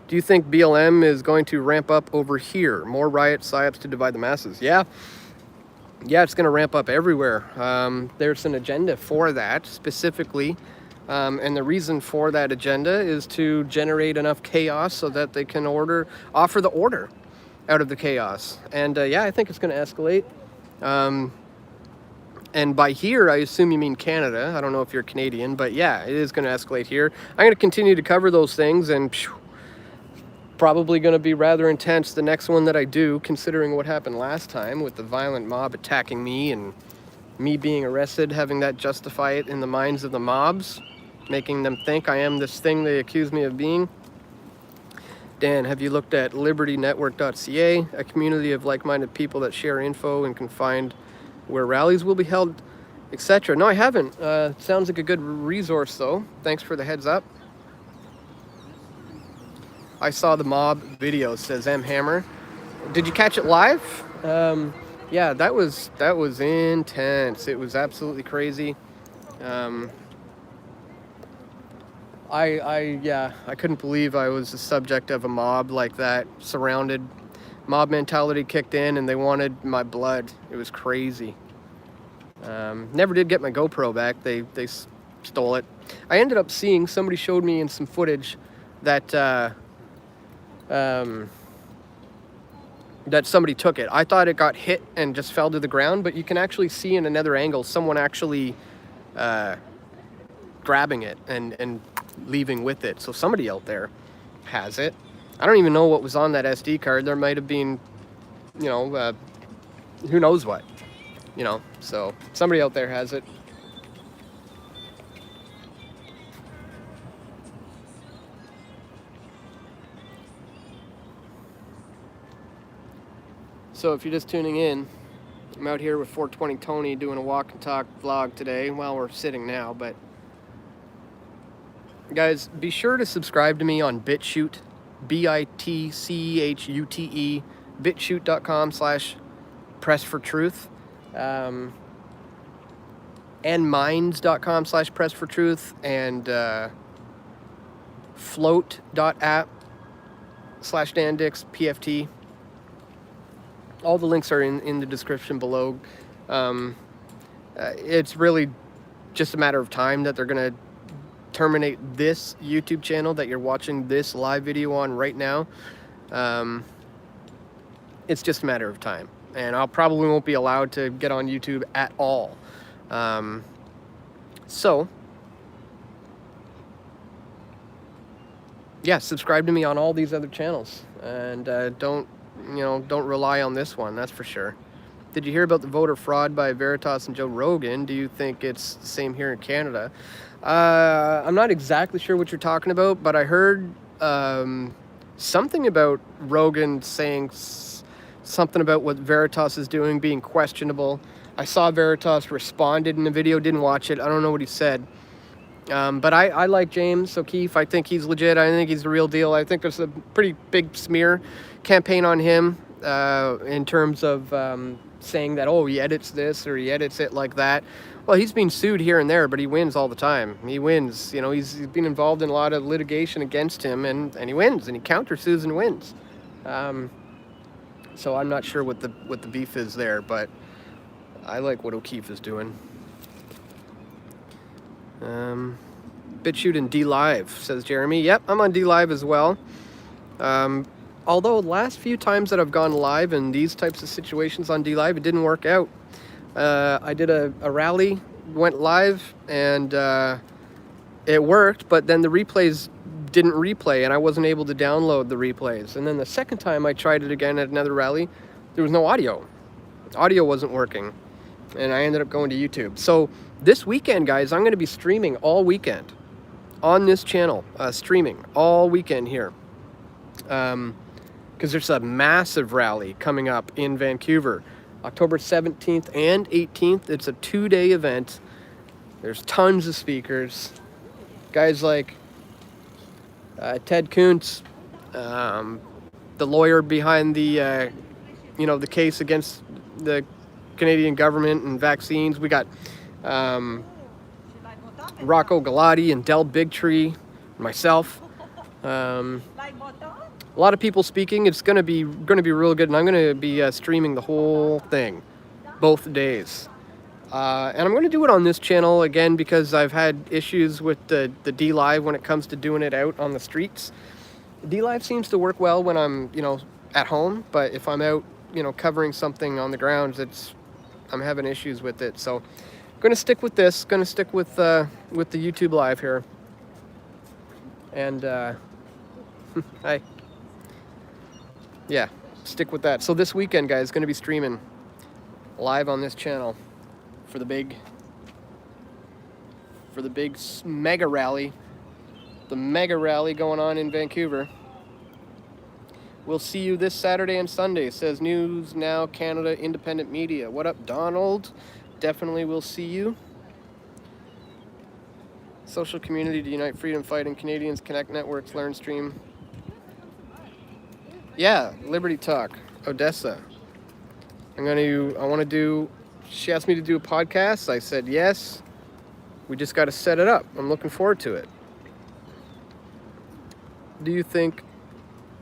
Do you think BLM is going to ramp up over here? More riot psyops to divide the masses? Yeah, it's going to ramp up everywhere. There's an agenda for that specifically, and the reason for that agenda is to generate enough chaos so that they can offer the order out of the chaos. And yeah, I think it's going to escalate. And by here, I assume you mean Canada. I don't know if you're Canadian, but yeah, it is going to escalate here. I'm going to continue to cover those things, and probably going to be rather intense the next one that I do, considering what happened last time with the violent mob attacking me and me being arrested, having that justify it in the minds of the mobs, making them think I am this thing they accuse me of being. Dan, have you looked at libertynetwork.ca, a community of like-minded people that share info and can find where rallies will be held, etc.? No, I haven't. Sounds like a good resource, though. Thanks for the heads up. I saw the mob video, says M. Hammer. Did you catch it live? Yeah, that was intense. It was absolutely crazy. I couldn't believe I was the subject of a mob like that, surrounded. Mob mentality kicked in and they wanted my blood. It was crazy. Never did get my GoPro back. They stole it. I ended up seeing, somebody showed me in some footage that that somebody took it. I thought it got hit and just fell to the ground, but you can actually see in another angle someone actually grabbing it and leaving with it. So somebody out there has it. I don't even know what was on that SD card. There might have been, who knows what, so somebody out there has it. So if you're just tuning in, I'm out here with 420 Tony doing a walk and talk vlog today. Well, we're sitting now, but guys, be sure to subscribe to me on BitChute, BITCHUTE, bitchute.com/pressfortruth. and minds.com/pressfortruth and float.app/DanDixPFT. All the links are in the description below. It's really just a matter of time that they're going to terminate this YouTube channel that you're watching this live video on right now. It's just a matter of time. And I'll probably won't be allowed to get on YouTube at all. So, yeah, subscribe to me on all these other channels. And don't rely on this one, that's for sure. Did you hear about the voter fraud by Veritas and Joe Rogan? Do you think it's the same here in Canada? I'm not exactly sure what you're talking about, but I heard something about Rogan saying something about what Veritas is doing being questionable. I saw Veritas responded in the video, didn't watch it. I don't know what he said. But I like James O'Keefe. I think he's legit. I think he's the real deal. I think there's a pretty big smear campaign on him in terms of saying that, oh, he edits this or he edits it like that. Well, he's been sued here and there, but he wins all the time. He wins. You know, he's been involved in a lot of litigation against him, and he wins, and he countersues and wins. So I'm not sure what the beef is there, but I like what O'Keefe is doing. BitChute and DLive, says Jeremy. Yep, I'm on DLive as well. Although the last few times that I've gone live in these types of situations on DLive, it didn't work out. I did a rally, went live, and it worked, but then the replays didn't replay, and I wasn't able to download the replays. And then the second time I tried it again at another rally, there was no audio. Audio wasn't working, and I ended up going to YouTube. So this weekend, guys, I'm going to be streaming all weekend on this channel, streaming all weekend here. Because there's a massive rally coming up in Vancouver, October 17th and 18th. It's a 2-day event. There's tons of speakers. Guys like Ted Kuntz, the lawyer behind the, the case against the Canadian government and vaccines. We got Rocco Galati and Del Bigtree, myself. A lot of people speaking. It's gonna be real good, and I'm gonna be streaming the whole thing, both days. And I'm gonna do it on this channel again because I've had issues with the DLive when it comes to doing it out on the streets. DLive seems to work well when I'm at home, but if I'm out covering something on the grounds, I'm having issues with it. So I'm gonna stick with this. Gonna stick with the YouTube live here. And hi. Yeah, stick with that. So this weekend, guys, going to be streaming live on this channel for the big mega rally. The mega rally going on in Vancouver. We'll see you this Saturday and Sunday, says News Now Canada Independent Media. What up, Donald? Definitely will see you. Social community to unite freedom fighting Canadians, connect networks, learn, stream. Yeah, Liberty Talk, Odessa. She asked me to do a podcast. I said yes. We just got to set it up. I'm looking forward to it. Do you think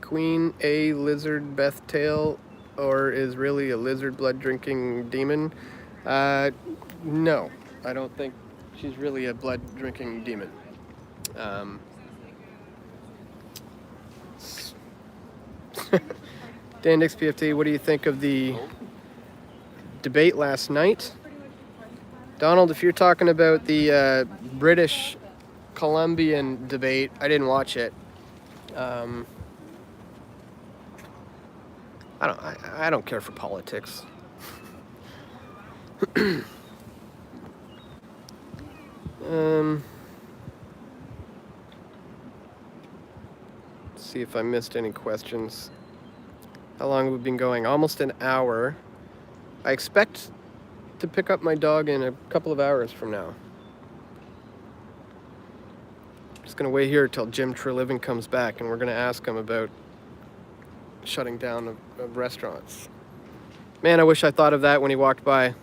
Queen a lizard Beth Tail or is really a lizard blood drinking demon? No, I don't think she's really a blood drinking demon. DanDix PFT, what do you think of the debate last night? Donald, if you're talking about the British Columbian debate, I didn't watch it. I don't care for politics. Let's see if I missed any questions. How long have we been going? Almost an hour. I expect to pick up my dog in a couple of hours from now. Just gonna wait here till Jim Treliving comes back, and we're gonna ask him about shutting down of restaurants. Man, I wish I thought of that when he walked by.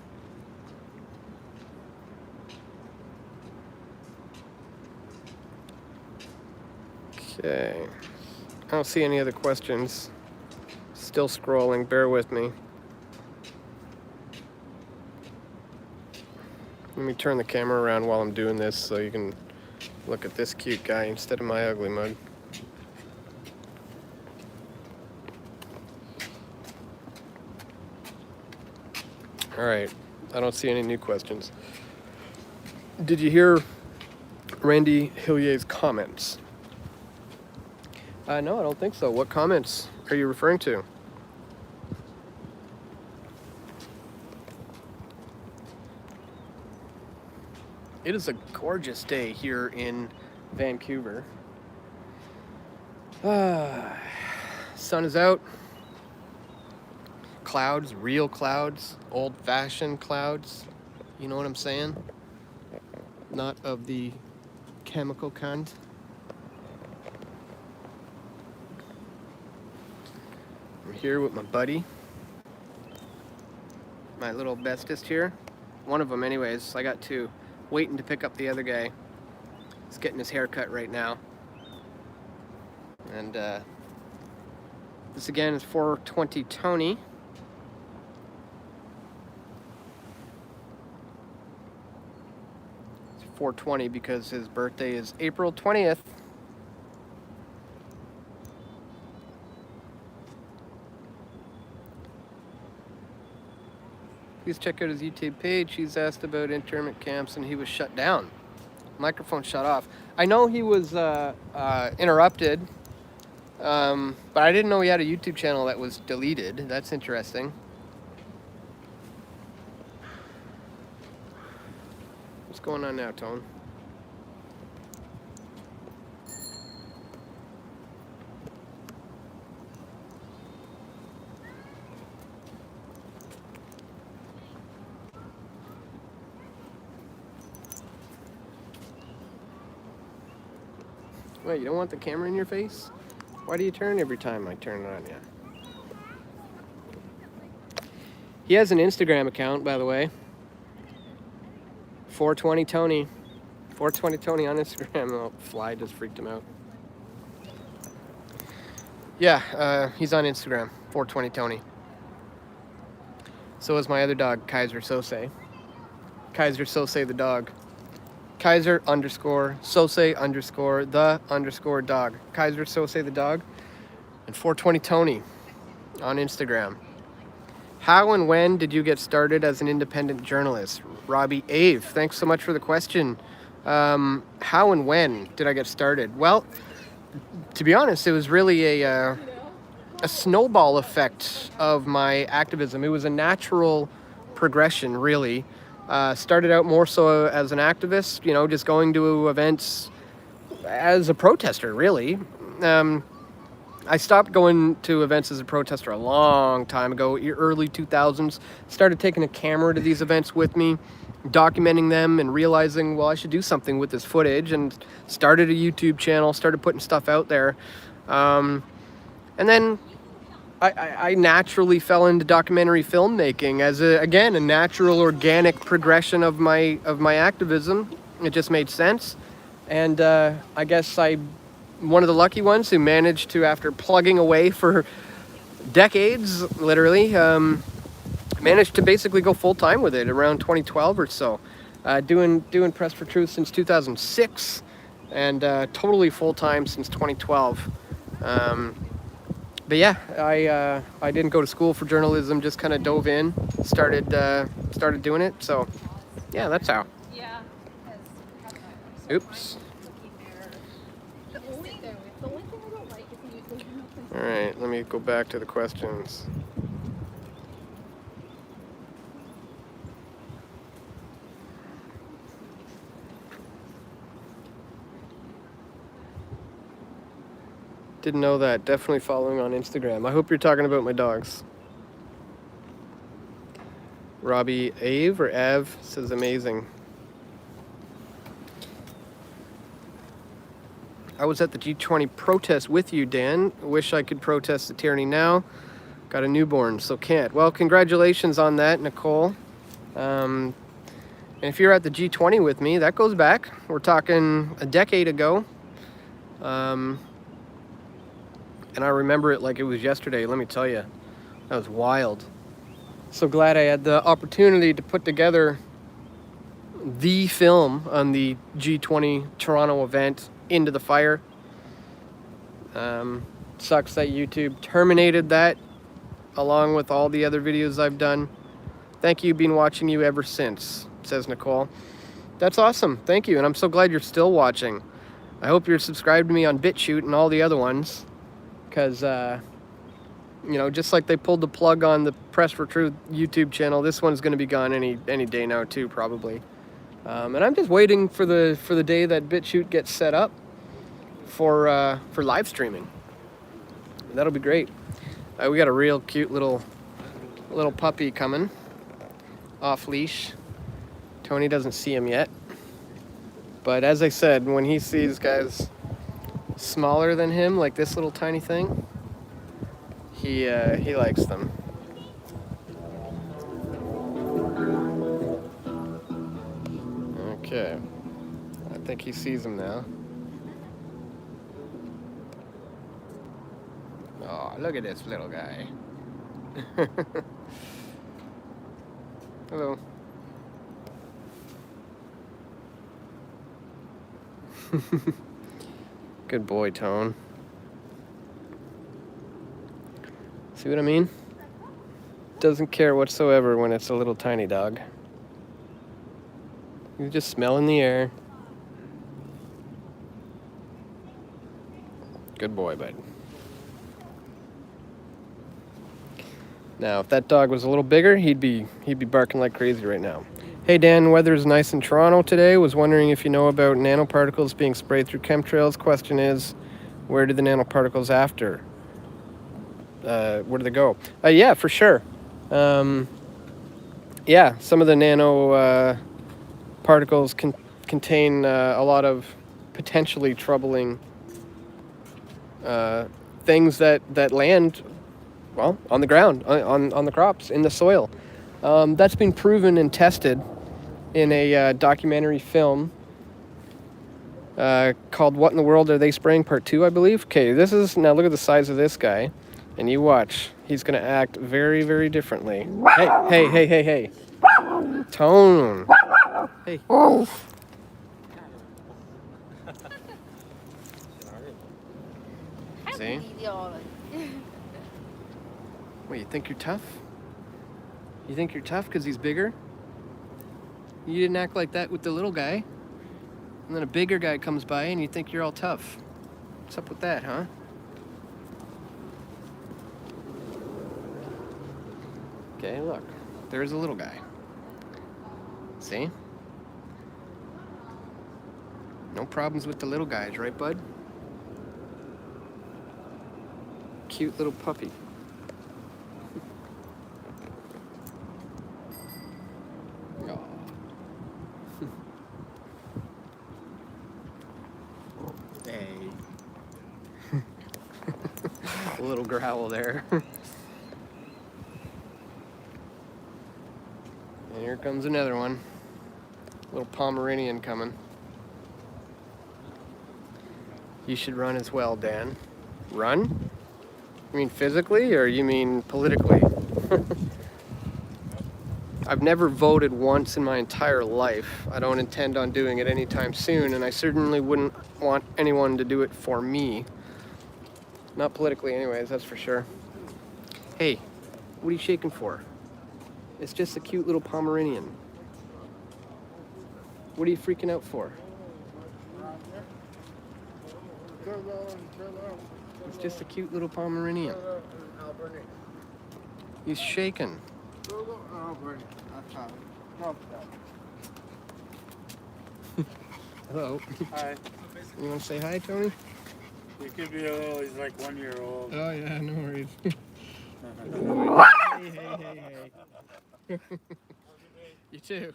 Okay. I don't see any other questions. Still scrolling, bear with me. Let me turn the camera around while I'm doing this so you can look at this cute guy instead of my ugly mug. Alright, I don't see any new questions. Did you hear Randy Hillier's comments? No, I don't think so. What comments are you referring to? It is a gorgeous day here in Vancouver. Sun is out. Clouds, real clouds, old-fashioned clouds. You know what I'm saying? Not of the chemical kind. I'm here with my buddy. My little bestest here. One of them anyways. I got two. Waiting to pick up the other guy. He's getting his hair cut right now. And this again is 420 Tony. It's 420 because his birthday is April 20th. Please check out his YouTube page. He's asked about internment camps and he was shut down. Microphone shut off. I know he was interrupted, but I didn't know he had a YouTube channel that was deleted. That's interesting. What's going on now, Tone? Wait, you don't want the camera in your face? Why do you turn every time I turn it on you? He has an Instagram account, by the way. 420 Tony. 420 Tony on Instagram. Oh, fly just freaked him out. Yeah, he's on Instagram. 420 Tony. So is my other dog, Kaiser Sose. Kaiser Sose the dog. Kaiser _ Sose _ the _ dog. Kaiser Sose the dog. And 420 Tony on Instagram. How and when did you get started as an independent journalist? Robbie Ave, thanks so much for the question. How and when did I get started? Well, to be honest, it was really a snowball effect of my activism. It was a natural progression, really. Started out more so as an activist, you know, just going to events as a protester, really. I stopped going to events as a protester a long time ago, early 2000s. Started taking a camera to these events with me, documenting them and realizing, well, I should do something with this footage, and started a YouTube channel, started putting stuff out there. And then I naturally fell into documentary filmmaking as a natural, organic progression of my activism. It just made sense, and I guess I'm one of the lucky ones who managed to, after plugging away for decades, literally, managed to basically go full time with it around 2012 or so. Doing Press for Truth since 2006, and totally full time since 2012. But yeah, I didn't go to school for journalism, just kind of dove in, started doing it. So yeah, that's how. Yeah. Oops. The only thing I don't like is when you leave nothing. All right, let me go back to the questions. Didn't know that. Definitely following on Instagram. I hope you're talking about my dogs. Robbie Ave or Av says amazing. I was at the G20 protest with you, Dan. Wish I could protest the tyranny now. Got a newborn, so can't. Well, congratulations on that, Nicole. And if you're at the G20 with me, that goes back. We're talking a decade ago. And I remember it like it was yesterday, let me tell you. That was wild. So glad I had the opportunity to put together the film on the G20 Toronto event, Into the Fire. Sucks that YouTube terminated that along with all the other videos I've done. Thank you, been watching you ever since, says Nicole. That's awesome, thank you, and I'm so glad you're still watching. I hope you're subscribed to me on BitChute and all the other ones, because, you know, just like they pulled the plug on the Press for Truth YouTube channel, this one's going to be gone any day now too, probably. And I'm just waiting for the day that BitChute gets set up for live streaming. That'll be great. We got a real cute little puppy coming off leash. Tony doesn't see him yet, but as I said, when he sees guys smaller than him, like this little tiny thing, he likes them. Okay, I think he sees him now. Oh, look at this little guy. Hello. Good boy, Tone. See what I mean? Doesn't care whatsoever when it's a little tiny dog. You just smell in the air. Good boy, bud. Now, if that dog was a little bigger, he'd be barking like crazy right now. Hey Dan, weather's nice in Toronto today. Was wondering if you know about nanoparticles being sprayed through chemtrails. Question is, where do the nanoparticles after? Where do they go? Yeah, for sure. Yeah, some of the nano particles contain a lot of potentially troubling things that land, well, on the ground, on the crops, in the soil. That's been proven and tested in a documentary film called What in the World Are They Spraying? Part 2, I believe. Okay, now look at the size of this guy, and you watch. He's going to act very, very differently. Hey. Tone. Hey. See? Wait, you think you're tough? You think you're tough because he's bigger? You didn't act like that with the little guy. And then a bigger guy comes by and you think you're all tough. What's up with that, huh? Okay, look. There's a little guy. See? No problems with the little guys, right, bud? Cute little puppy. A little growl there. And here comes another one. Little Pomeranian coming. You should run as well, Dan. Run? You mean physically or you mean politically? I've never voted once in my entire life. I don't intend on doing it anytime soon, and I certainly wouldn't want anyone to do it for me. Not politically anyways, that's for sure. Hey, what are you shaking for? It's just a cute little Pomeranian. What are you freaking out for? It's just a cute little Pomeranian. He's shaking. Hello. Hi. You want to say hi, Tony? He could be a little, he's like 1 year old. Oh yeah, no worries. Hey. You too.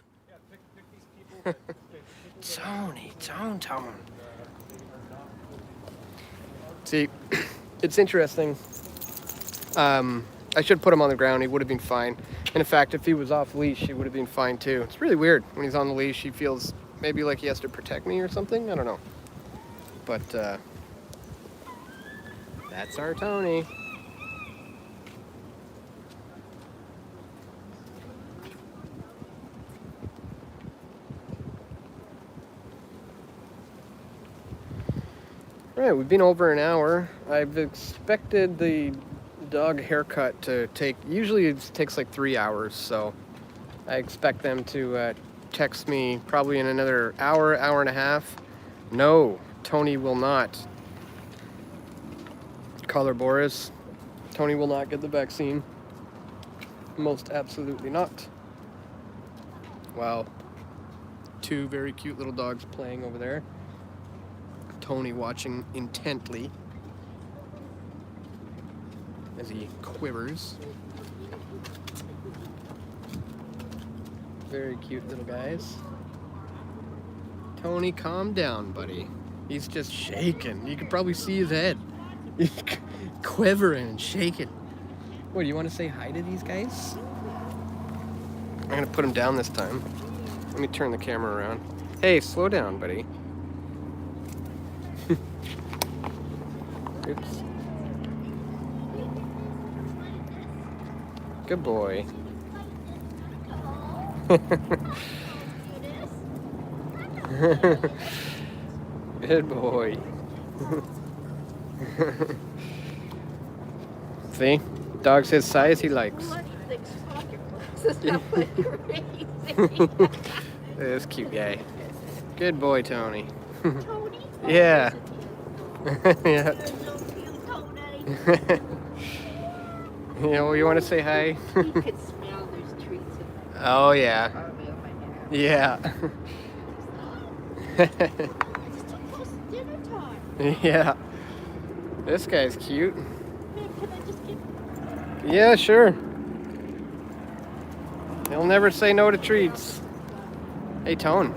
Tony, Tone. See, it's interesting. I should put him on the ground. He would have been fine. And in fact, if he was off leash, he would have been fine too. It's really weird. When he's on the leash, he feels maybe like he has to protect me or something. I don't know. But, That's our Tony. Right, we've been over an hour. I've expected the dog haircut to take, usually it takes like 3 hours, so I expect them to text me probably in another hour, hour and a half. No, Tony will not. Caller Boris, Tony will not get the vaccine. Most absolutely not. Wow. Two very cute little dogs playing over there. Tony watching intently as he quivers. Very cute little guys. Tony, calm down, buddy. He's just shaking. You can probably see his head. He's quivering and shaking. What, do you want to say hi to these guys? I'm gonna put him down this time. Let me turn the camera around. Hey, slow down, buddy. Oops. Good boy. Good boy. See? Dog's his size he likes. This cute guy. Good boy, Tony. Tony? Yeah. Yeah. You know, you want to say hi? You could smell there's treats in the Oh, yeah. army of my hair. Yeah. It's too close to dinner time. Yeah. This guy's cute. Man, can I just get... Yeah, sure. He'll never say no to treats. Hey, Tone.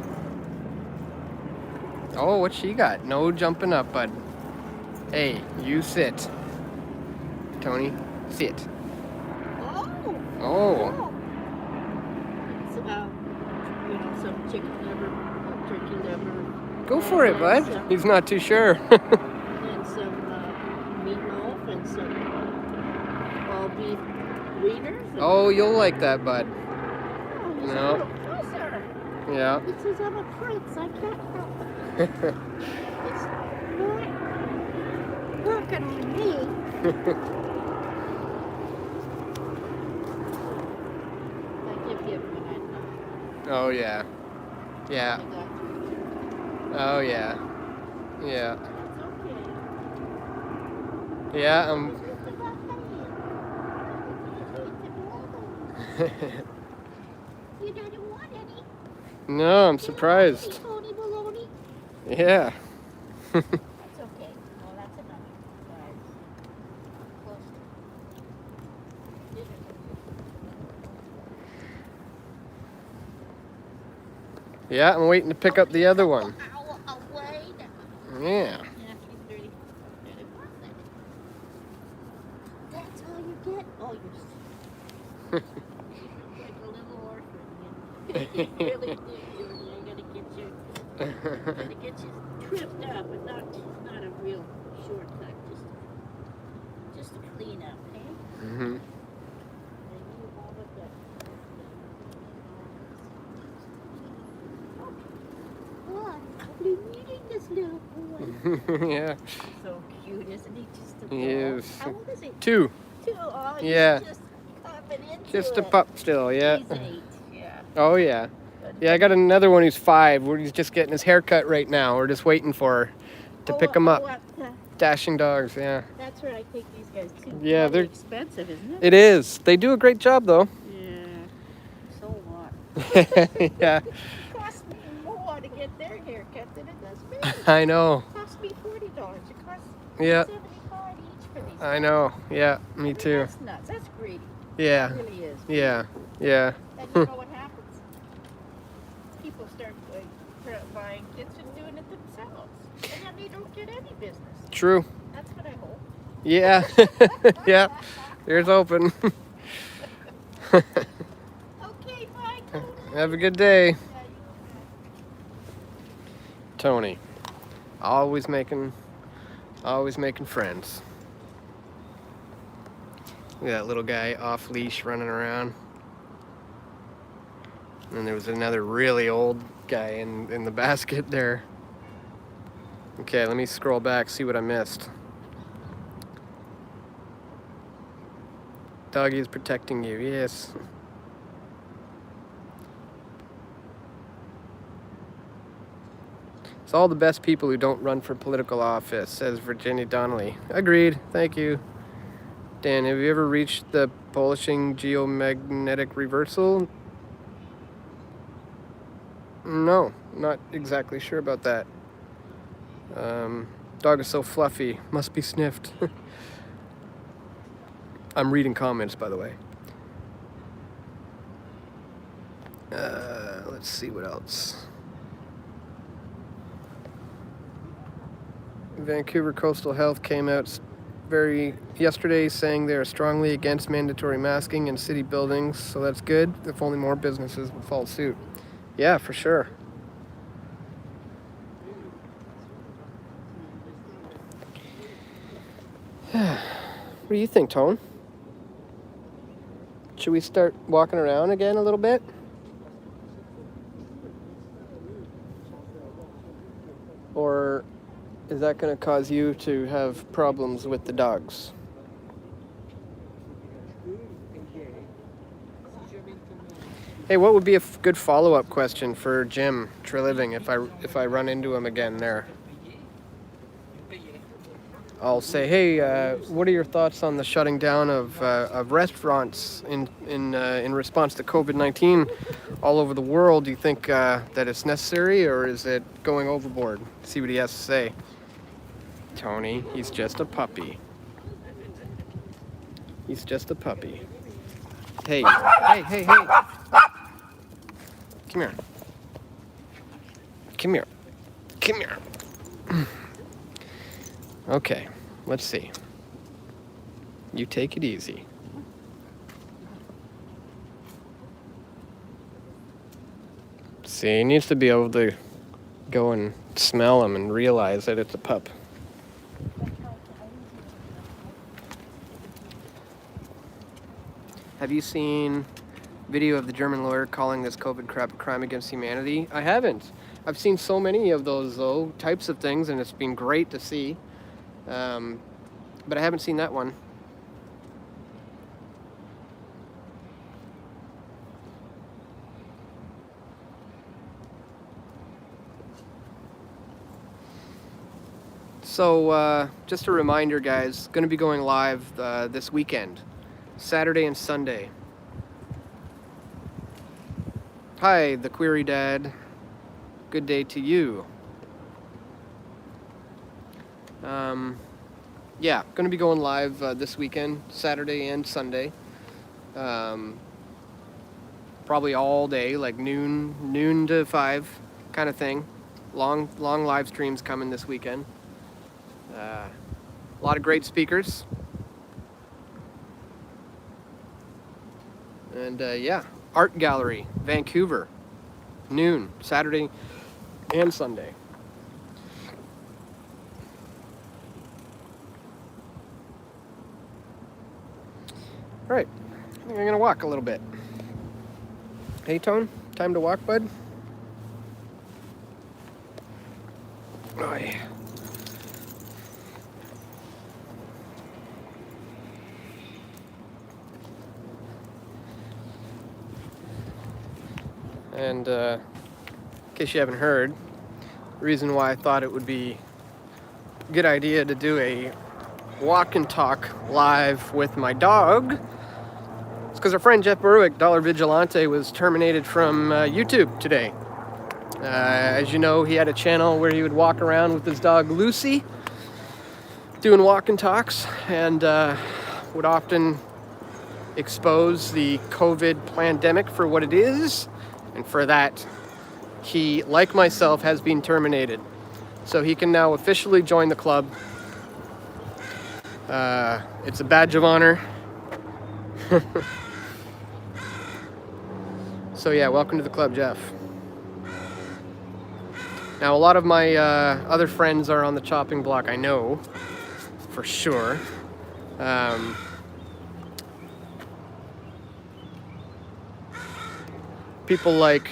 Oh, what she got? No jumping up, bud. Hey, you sit. Tony, sit. Oh! Oh. It's, you know, some chicken liver, turkey liver. Go for it, bud. Some, He's not too sure. and some meatloaf and some all beef wieners. And Oh, you'll like that, bud. Oh, he's No. a little closer. Yeah. He says I'm a prince. I can't help it. It's not working on me. I give him when I know. Oh, yeah. Yeah. I got you. Oh, yeah. Yeah. It's okay. Yeah, It's just about money. You didn't want any. No, I'm surprised. Tony Baloney. Yeah. That's okay. Well, that's enough. Guys. Close to Yeah, I'm waiting to pick up the other one. Hour away now. Yeah. Yeah, 3:30. That's all you get? Oh, you're like a little orphan. You really do. You gotta get you tripped up, but not a real shortcut. Just to clean up, eh? Mm-hmm. And you all of that. Oh, I'll be meeting this little boy. Yeah. So cute, isn't he? Just a He ball. is. How old is he? 2. 2. Oh, he's Yeah. just coming into Just it. a pup still, yeah. He's 8, yeah. Oh, yeah. Yeah, I got another one who's 5. He's just getting his hair cut right now. We're just waiting for her to pick him up. Dashing dogs, yeah. That's where I take these guys too. Yeah, Probably they're- expensive, isn't it? It is. They do a great job, though. Yeah. So what? Yeah. It costs me more to get their haircut than it does me. I know. It costs me $40. It costs Yeah. $75 each for these. I know. Yeah, me I mean, too. That's nuts. That's greedy. Yeah. It really is. Yeah. Yeah. And you know what happens? People start buying kits and doing it themselves. And then they don't get any business. True. That's what I hope. Yeah. Yeah. Here's open. Okay, bye, Tony. Have a good day. Yeah, you Tony. Always making friends. Look at that little guy off leash running around. And there was another really old guy in the basket there. Okay, let me scroll back, see what I missed. Doggy is protecting you, yes. It's all the best people who don't run for political office, says Virginia Donnelly. Agreed, thank you. Dan, have you ever reached the polishing geomagnetic reversal? No, not exactly sure about that. Dog is so fluffy, must be sniffed. I'm reading comments, by the way. Let's see what else. Vancouver Coastal Health came out yesterday saying they are strongly against mandatory masking in city buildings, so that's good. If only more businesses would follow suit. Yeah, for sure. What do you think, Tone? Should we start walking around again a little bit? Or is that going to cause you to have problems with the dogs? Hey, what would be a good follow-up question for Jim Treliving if I run into him again there? I'll say, hey, what are your thoughts on the shutting down of restaurants in response to COVID-19 all over the world? Do you think that it's necessary, or is it going overboard? See what he has to say. Tony, he's just a puppy. He's just a puppy. Hey, hey. Come here. Come here. Come here. Okay, let's see. You take it easy. See, he needs to be able to go and smell him and realize that it's a pup. Have you seen video of the German lawyer calling this COVID crap a crime against humanity? I haven't. I've seen so many of those, though, types of things, and it's been great to see. But I haven't seen that one. So, just a reminder, guys, going to be going live this weekend, Saturday and Sunday. Hi, the Query Dad. Good day to you. Yeah, going to be going live this weekend, Saturday and Sunday. Probably all day, like noon to 5 kind of thing. Long live streams coming this weekend. A lot of great speakers. And yeah, Art Gallery, Vancouver, noon, Saturday and Sunday. All right, I think I'm gonna walk a little bit. Hey, Tone, time to walk, bud? Oh, yeah. And in case you haven't heard, the reason why I thought it would be a good idea to do a walk and talk live with my dog is because our friend Jeff Berwick, Dollar Vigilante, was terminated from YouTube today. As you know, he had a channel where he would walk around with his dog Lucy, doing walk and talks, and would often expose the COVID pandemic for what it is. And for that, he, like myself, has been terminated. So he can now officially join the club. It's a badge of honor. So yeah, welcome to the club, Jeff. Now, a lot of my other friends are on the chopping block, I know, for sure. people like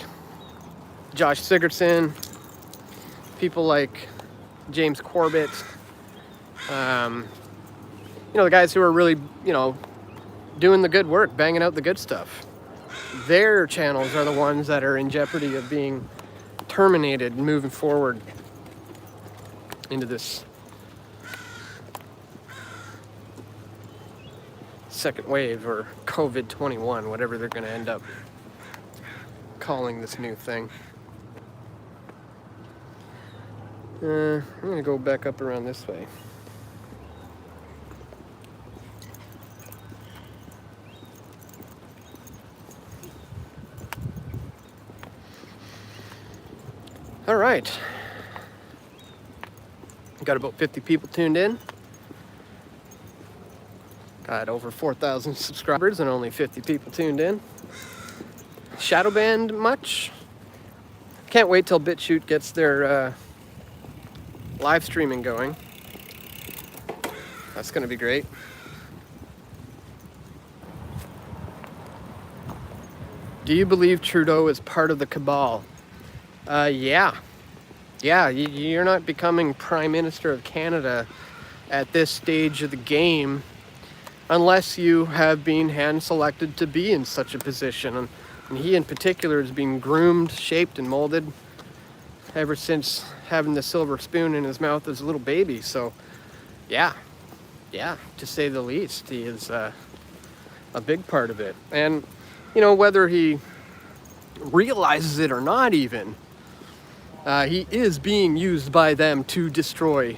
Josh Sigurdson, people like James Corbett, the guys who are really, doing the good work, banging out the good stuff. Their channels are the ones that are in jeopardy of being terminated moving forward into this second wave, or COVID-21, whatever they're going to end up calling this new thing. I'm going to go back up around this way. All right. Got about 50 people tuned in. Got over 4,000 subscribers and only 50 people tuned in. Shadow banned much? Can't wait till BitChute gets their live streaming going. That's going to be great. Do you believe Trudeau is part of the cabal? Yeah, you're not becoming Prime Minister of Canada at this stage of the game unless you have been hand-selected to be in such a position. And he in particular has been groomed, shaped, and molded ever since having the silver spoon in his mouth as a little baby. So, yeah, to say the least, he is a big part of it. And, whether he realizes it or not even, he is being used by them to destroy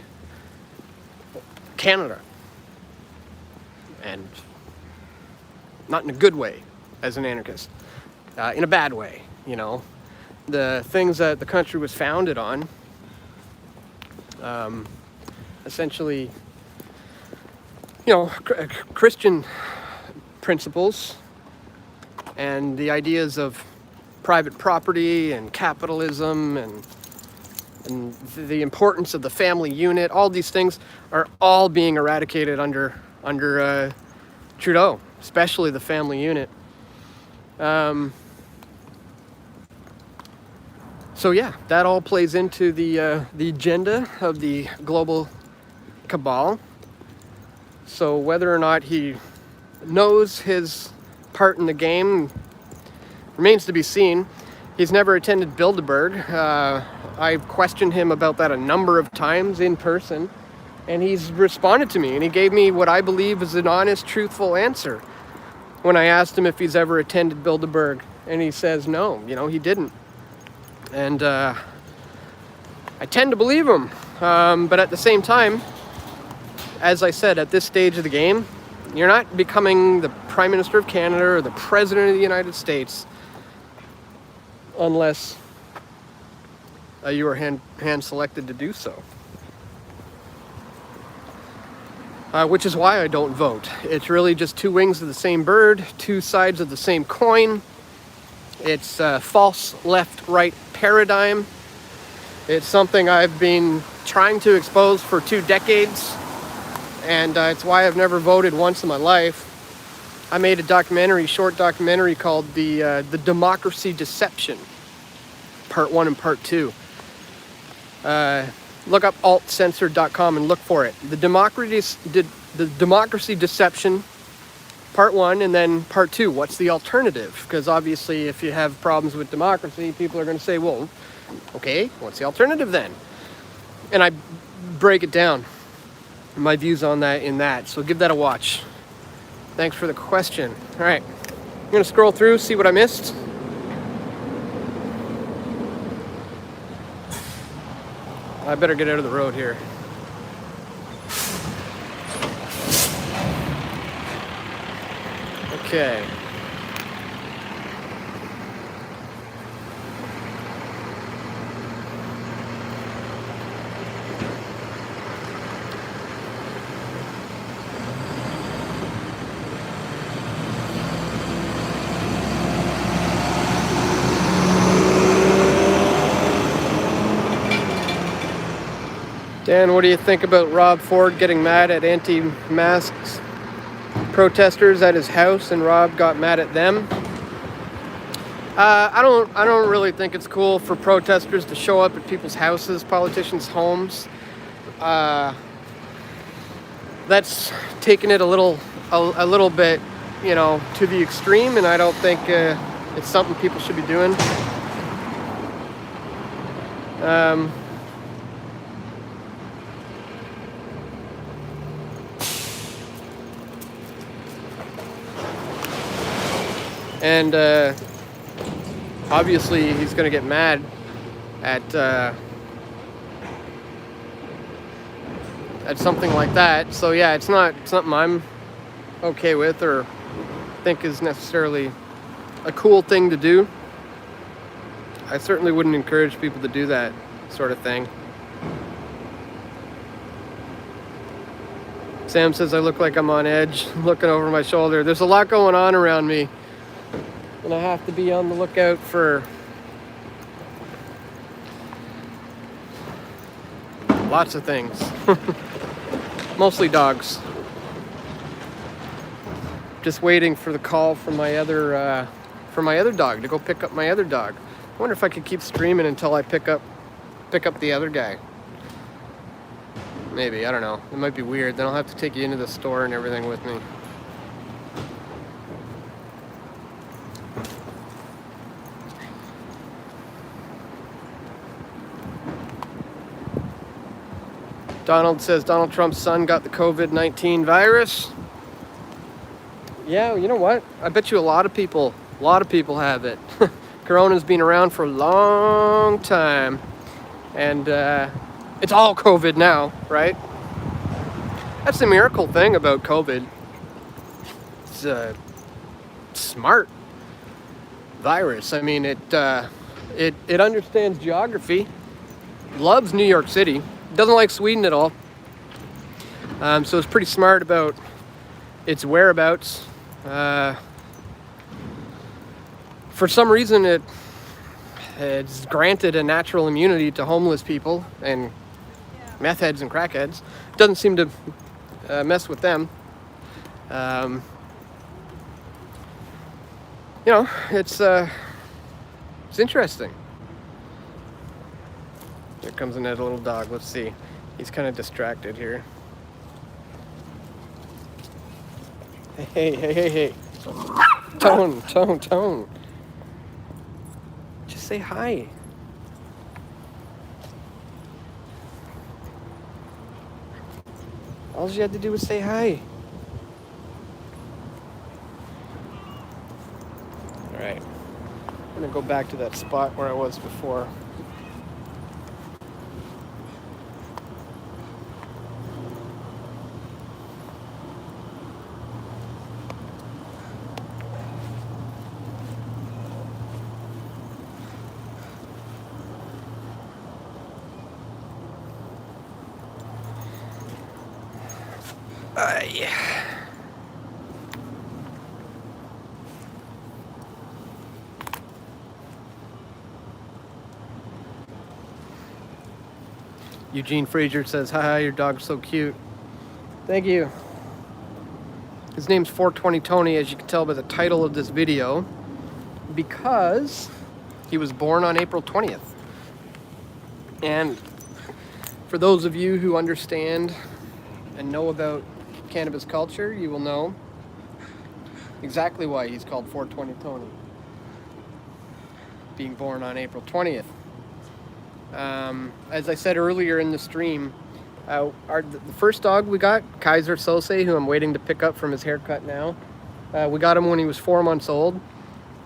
Canada. And not in a good way as an anarchist. In a bad way, The things that the country was founded on, essentially, Christian principles and the ideas of private property and capitalism and the importance of the family unit, all these things are all being eradicated under Trudeau, especially the family unit. So yeah, that all plays into the agenda of the global cabal. So whether or not he knows his part in the game remains to be seen. He's never attended Bilderberg. I've questioned him about that a number of times in person, and he's responded to me, and he gave me what I believe is an honest, truthful answer when I asked him if he's ever attended Bilderberg, and he says no, he didn't. And I tend to believe him, but at the same time, as I said, at this stage of the game, you're not becoming the Prime Minister of Canada or the President of the United States unless you are hand-selected to do so. Which is why I don't vote. It's really just two wings of the same bird, two sides of the same coin. It's a false left-right paradigm. It's something I've been trying to expose for 2 decades, and it's why I've never voted once in my life. I made a short documentary called the Democracy Deception, Part 1 and Part 2. Look up altcensored.com and look for it. The Democracy Deception, Part 1, and then Part 2. What's the alternative? Because obviously if you have problems with democracy, people are going to say, well, okay, what's the alternative then? And I break it down, my views on that in that. So give that a watch. Thanks for the question. All right, I'm going to scroll through, see what I missed. I better get out of the road here. Okay. Dan, what do you think about Rob Ford getting mad at anti-masks protesters at his house, and Rob got mad at them? I don't really think it's cool for protesters to show up at people's houses, politicians' homes. That's taking it a little bit, you know, to the extreme, and I don't think it's something people should be doing. And obviously he's going to get mad at something like that. So yeah, it's not something I'm okay with or think is necessarily a cool thing to do. I certainly wouldn't encourage people to do that sort of thing. Sam says I look like I'm on edge, looking over my shoulder. There's a lot going on around me, and I have to be on the lookout for lots of things. Mostly dogs. Just waiting for the call from my other dog to go pick up my other dog. I wonder if I could keep streaming until I pick up the other guy. Maybe, I don't know. It might be weird. Then I'll have to take you into the store and everything with me. Donald says Donald Trump's son got the COVID-19 virus. Yeah, you know what? I bet you a lot of people have it. Corona's been around for a long time. And it's all COVID now, right? That's the miracle thing about COVID. It's a smart virus. I mean, it understands geography, loves New York City, doesn't like Sweden at all. So it's pretty smart about its whereabouts. For some reason, it's granted a natural immunity to homeless people and meth heads and crackheads. Doesn't seem to mess with them. You know, it's interesting. Here comes another little dog. Let's see. He's kind of distracted here. Hey. Tone. Just say hi. All you had to do was say hi. All right. I'm gonna go back to that spot where I was before. Yeah. Eugene Frazier says, haha, your dog's so cute. Thank you. His name's 420 Tony, as you can tell by the title of this video, because he was born on April 20th. And for those of you who understand and know about cannabis culture, you will know exactly why he's called 420 Tony, being born on April 20th. As I said earlier in the stream, the first dog we got, Kaiser Sose, who I'm waiting to pick up from his haircut now, we got him when he was 4 months old,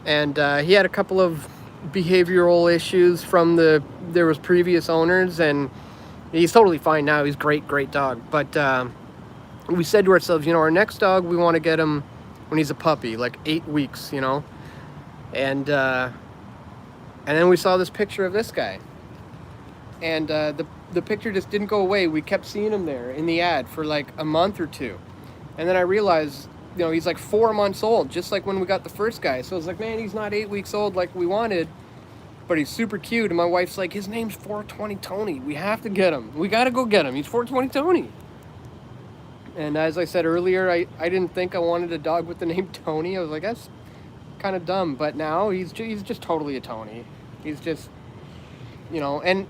and he had a couple of behavioral issues from there was previous owners, and he's totally fine now. He's great dog, but we said to ourselves, you know, our next dog, we want to get him when he's a puppy, like 8 weeks, you know. And then we saw this picture of this guy, and the picture just didn't go away. We kept seeing him there in the ad for like a month or two, and then I realized, you know, he's like 4 months old, just like when we got the first guy. So I was like, man, he's not 8 weeks old like we wanted, but he's super cute. And my wife's like, his name's 420 Tony. We have to get him. We got to go get him. He's 420 Tony. And as I said earlier, I didn't think I wanted a dog with the name Tony. I was like, that's kind of dumb. But now he's just totally a Tony. He's just, and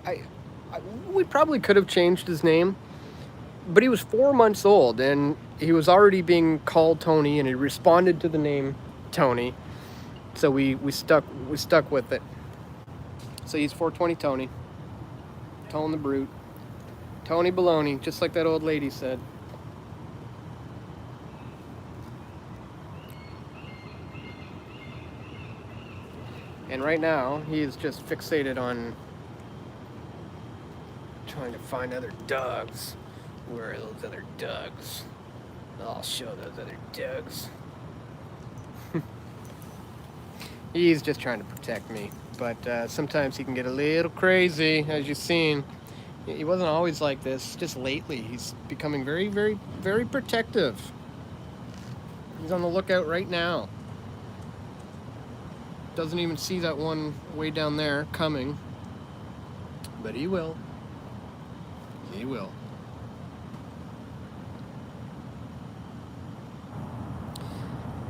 we probably could have changed his name, but he was 4 months old and he was already being called Tony, and he responded to the name Tony. So we stuck with it. So he's 420 Tony. Tone the Brute. Tony Baloney, just like that old lady said. And right now, he is just fixated on trying to find other dogs. Where are those other dogs? I'll show those other dogs. He's just trying to protect me. But sometimes he can get a little crazy, as you've seen. He wasn't always like this, just lately. He's becoming very, very, very protective. He's on the lookout right now. Doesn't even see that one way down there coming. But he will. He will.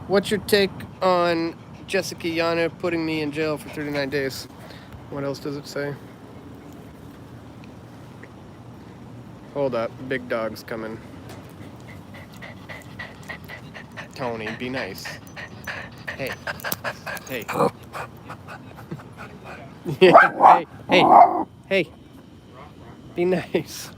What's your take on Jessica Yana putting me in jail for 39 days? What else does it say? Hold up, big dog's coming. Tony, be nice. Hey. Hey. Yeah, hey. Be nice.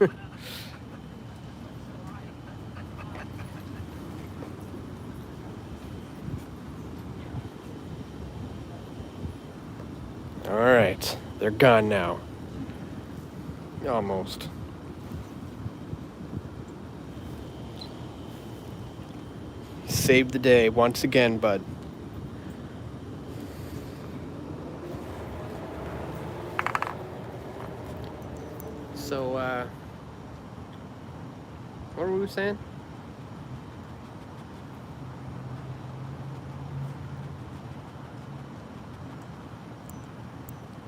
All right, they're gone now. Almost. Saved the day once again, bud. So, what were we saying?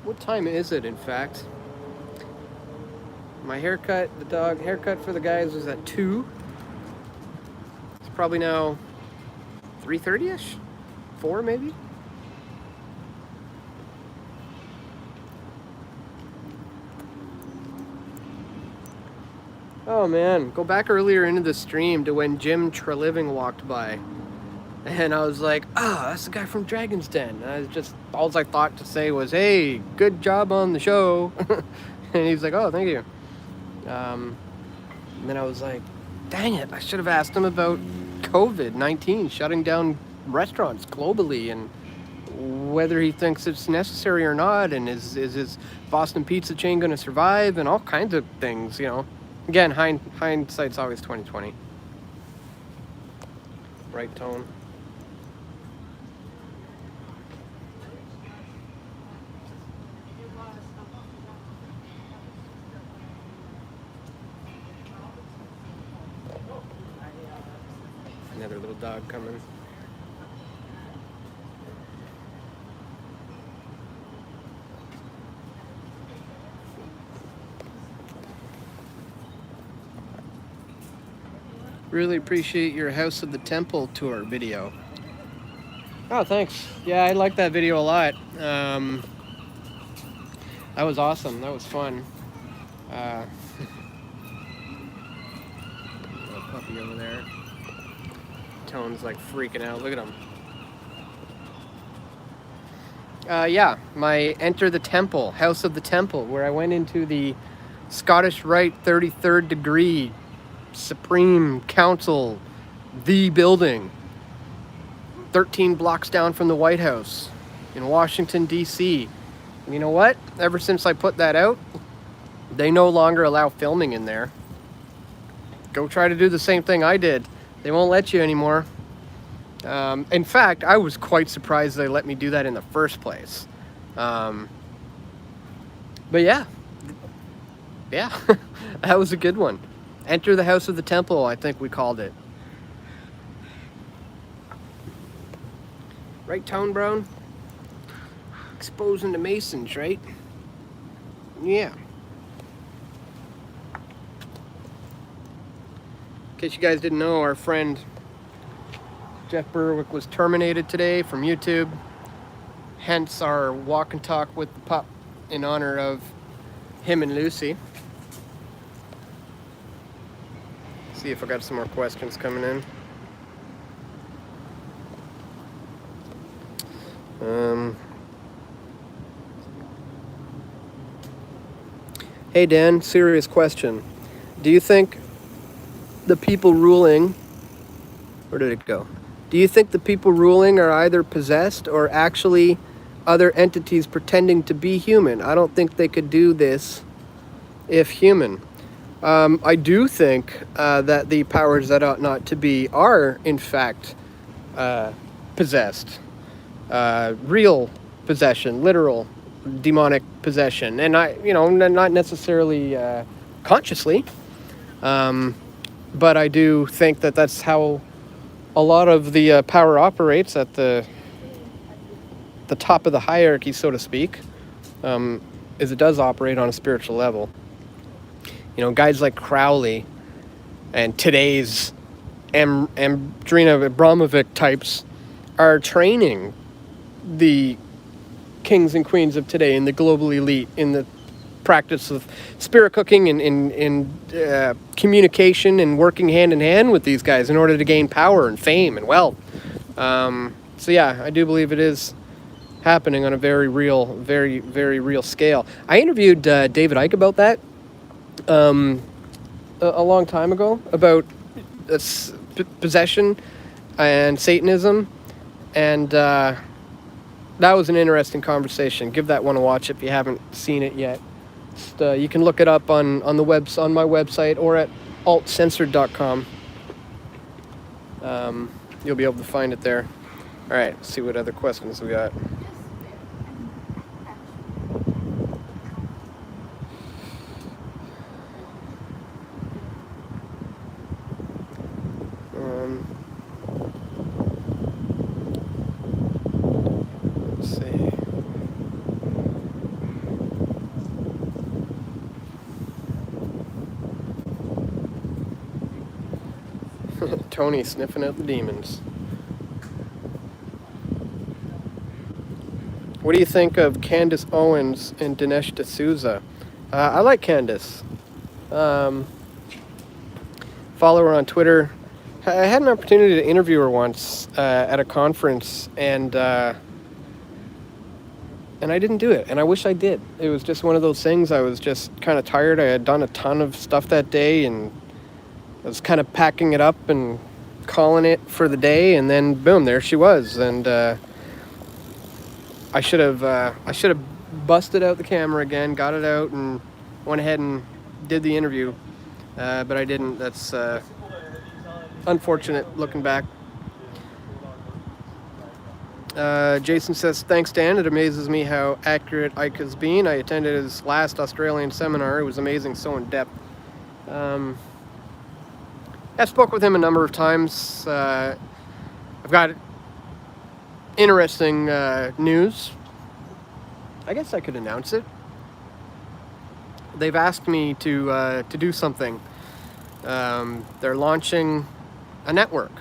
What time is it, in fact? My haircut, the dog haircut for the guys was at 2. It's probably now 3:30ish? 4 maybe? Oh man, go back earlier into the stream to when Jim Treliving walked by. And I was like, that's the guy from Dragon's Den. And I was just, all I thought to say was, hey, good job on the show. And he's like, oh, thank you. And then I was like, dang it, I should have asked him about COVID-19 shutting down restaurants globally and whether he thinks it's necessary or not, and is his Boston pizza chain going to survive, and all kinds of things, Again, hindsight's always 20/20. Right tone. Another little dog coming. Really appreciate your House of the Temple tour video. Oh, thanks. Yeah, I like that video a lot. That was awesome. That was fun. Little puppy over there. Tone's like freaking out. Look at him. Yeah, my Enter the Temple, House of the Temple, where I went into the Scottish Rite 33rd degree Supreme Council, the building, 13 blocks down from the White House in Washington, D.C. And you know what? Ever since I put that out, they no longer allow filming in there. Go try to do the same thing I did. They won't let you anymore. In fact, I was quite surprised they let me do that in the first place. But yeah, that was a good one. Enter the House of the Temple, I think we called it. Right, Tone Brown? Exposing the Masons, right? Yeah. In case you guys didn't know, our friend Jeff Berwick was terminated today from YouTube. hence our walk and talk with the pup in honor of him and Lucy. See if I got some more questions coming in. Hey Dan, serious question. Do you think the people ruling, where did it go? Do you think the people ruling are either possessed or actually other entities pretending to be human? I don't think they could do this if human. I do think that the powers that ought not to be are, in fact, possessed. Real possession, literal demonic possession. And not necessarily consciously, but I do think that that's how a lot of the power operates at the top of the hierarchy, so to speak, is it does operate on a spiritual level. Guys like Crowley and today's Andrina Abramovic types are training the kings and queens of today in the global elite in the practice of spirit cooking and in communication and working hand in hand with these guys in order to gain power and fame and wealth. So yeah, I do believe it is happening on a very real, very, very real scale. I interviewed David Icke about that a long time ago, about possession and Satanism, and that was an interesting conversation. Give that one a watch if you haven't seen it yet. You can look it up on my website or at altcensored.com. You'll be able to find it there. All right, let's see what other questions we got. Let's see. Tony sniffing out the demons. What do you think of Candace Owens and Dinesh D'Souza? I like Candace. Follow her on Twitter. I had an opportunity to interview her once at a conference, and I didn't do it, and I wish I did. It was just one of those things. I was just kind of tired. I had done a ton of stuff that day, and I was kind of packing it up and calling it for the day, and then boom, there she was. And I should have busted out the camera again, got it out, and went ahead and did the interview, but I didn't. That's unfortunate looking back. Jason says, thanks Dan, it amazes me how accurate Icke has been. I attended his last Australian seminar. It was amazing, so in depth. I spoke with him a number of times. I've got interesting news. I guess I could announce it. They've asked me to do something. They're launching a network,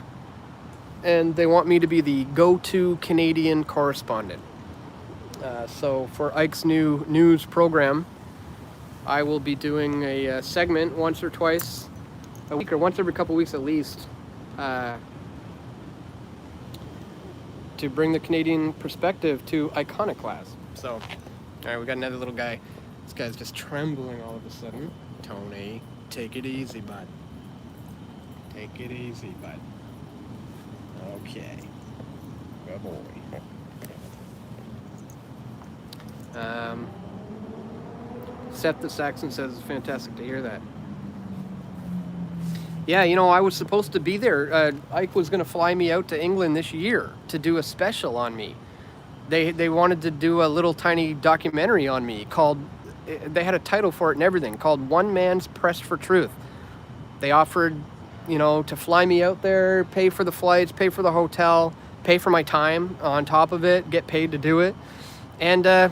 and they want me to be the go-to Canadian correspondent. So for Icke's new news program, I will be doing a segment once or twice a week, or once every couple weeks at least, to bring the Canadian perspective to Iconoclast. So, all right, we got another little guy. This guy's just trembling all of a sudden. Tony, take it easy, bud. Take it easy, bud. Okay. Good boy. Seth the Saxon says it's fantastic to hear that. Yeah, I was supposed to be there. Icke was going to fly me out to England this year to do a special on me. They wanted to do a little tiny documentary on me called, they had a title for it and everything, called One Man's Pressed for Truth. They offered, to fly me out there, pay for the flights, pay for the hotel, pay for my time on top of it, get paid to do it. And then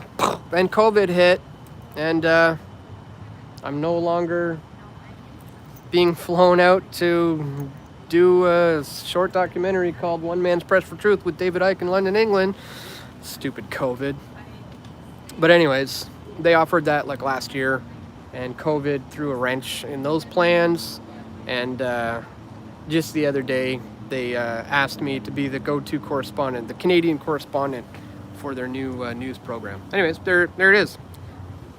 COVID hit, and I'm no longer being flown out to do a short documentary called One Man's Pressed for Truth with David Icke in London, England. Stupid COVID. But anyways, they offered that like last year, and COVID threw a wrench in those plans. And just the other day, they asked me to be the go-to correspondent, the Canadian correspondent for their new news program. Anyways, there it is.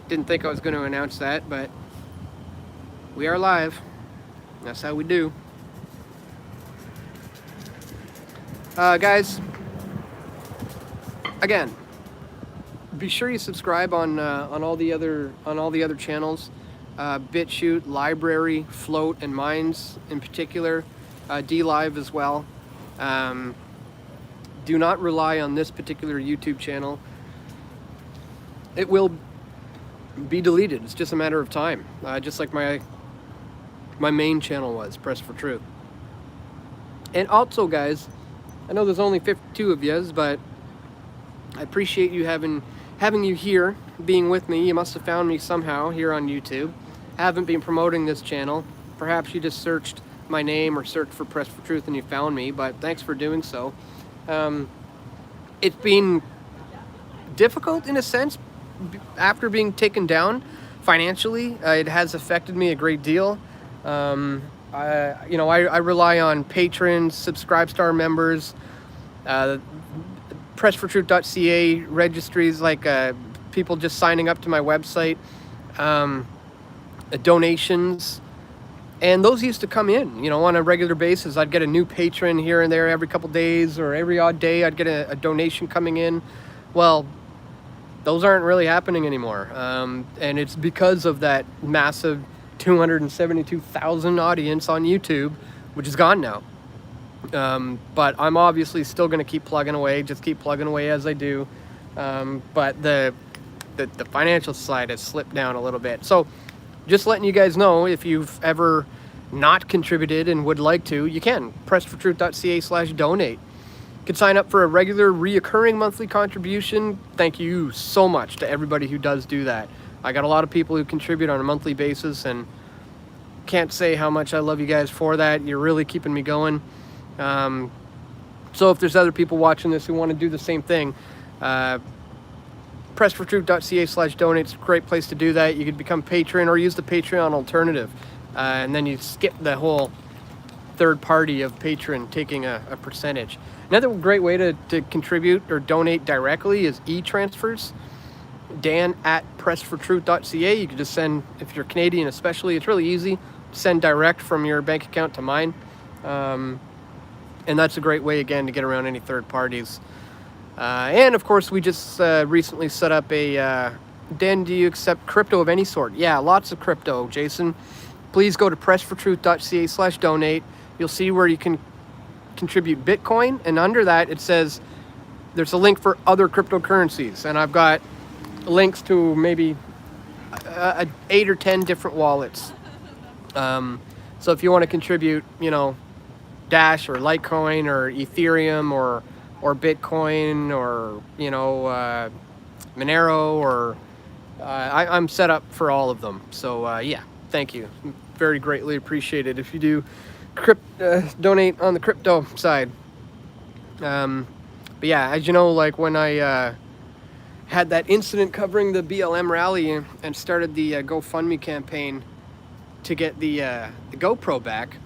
Didn't think I was going to announce that, but we are live. That's how we do. Guys, again, be sure you subscribe on all the other channels, BitChute, Library, Float, and Minds in particular, DLive as well. Do not rely on this particular YouTube channel. It will be deleted. It's just a matter of time, just like my main channel was, Press for Truth. And also, guys, I know there's only 52 of yous, but I appreciate you having you here, being with me. You must have found me somehow here on YouTube. I haven't been promoting this channel. Perhaps you just searched my name or searched for Press for Truth and you found me, but thanks for doing so. It's been difficult in a sense after being taken down financially. It has affected me a great deal. I rely on patrons, Subscribestar members, pressfortruth.ca registries, like people just signing up to my website, donations, and those used to come in, on a regular basis. I'd get a new patron here and there every couple days, or every odd day I'd get a donation coming in. Well, those aren't really happening anymore, and it's because of that massive 272,000 audience on YouTube, which is gone now. But I'm obviously still going to keep plugging away, just keep plugging away as I do. But the financial side has slipped down a little bit. So just letting you guys know, if you've ever not contributed and would like to, you can. pressfortruth.ca/donate. You can sign up for a regular, reoccurring monthly contribution. Thank you so much to everybody who does do that. I got a lot of people who contribute on a monthly basis, and can't say how much I love you guys for that. You're really keeping me going. So if there's other people watching this who want to do the same thing, pressfortruth.ca/donate is a great place to do that. You could become patron or use the Patreon alternative, and then you skip the whole third party of patron taking a percentage. Another great way to contribute or donate directly is e-transfers. Dan at pressfortruth.ca. You can just send, if you're Canadian especially, it's really easy. Send direct from your bank account to mine. And that's a great way, again, to get around any third parties. And of course, we just recently set up a, Dan, do you accept crypto of any sort? Yeah, lots of crypto, Jason. Please go to pressfortruth.ca/donate. You'll see where you can contribute Bitcoin, and under that it says there's a link for other cryptocurrencies, and I've got links to maybe 8 or 10 different wallets. So if you want to contribute, Dash or Litecoin or Ethereum or Bitcoin or Monero, or I'm set up for all of them. So yeah, thank you, very greatly appreciated if you do donate on the crypto side. But yeah, as you know, like when I had that incident covering the BLM rally and started the GoFundMe campaign to get the GoPro back,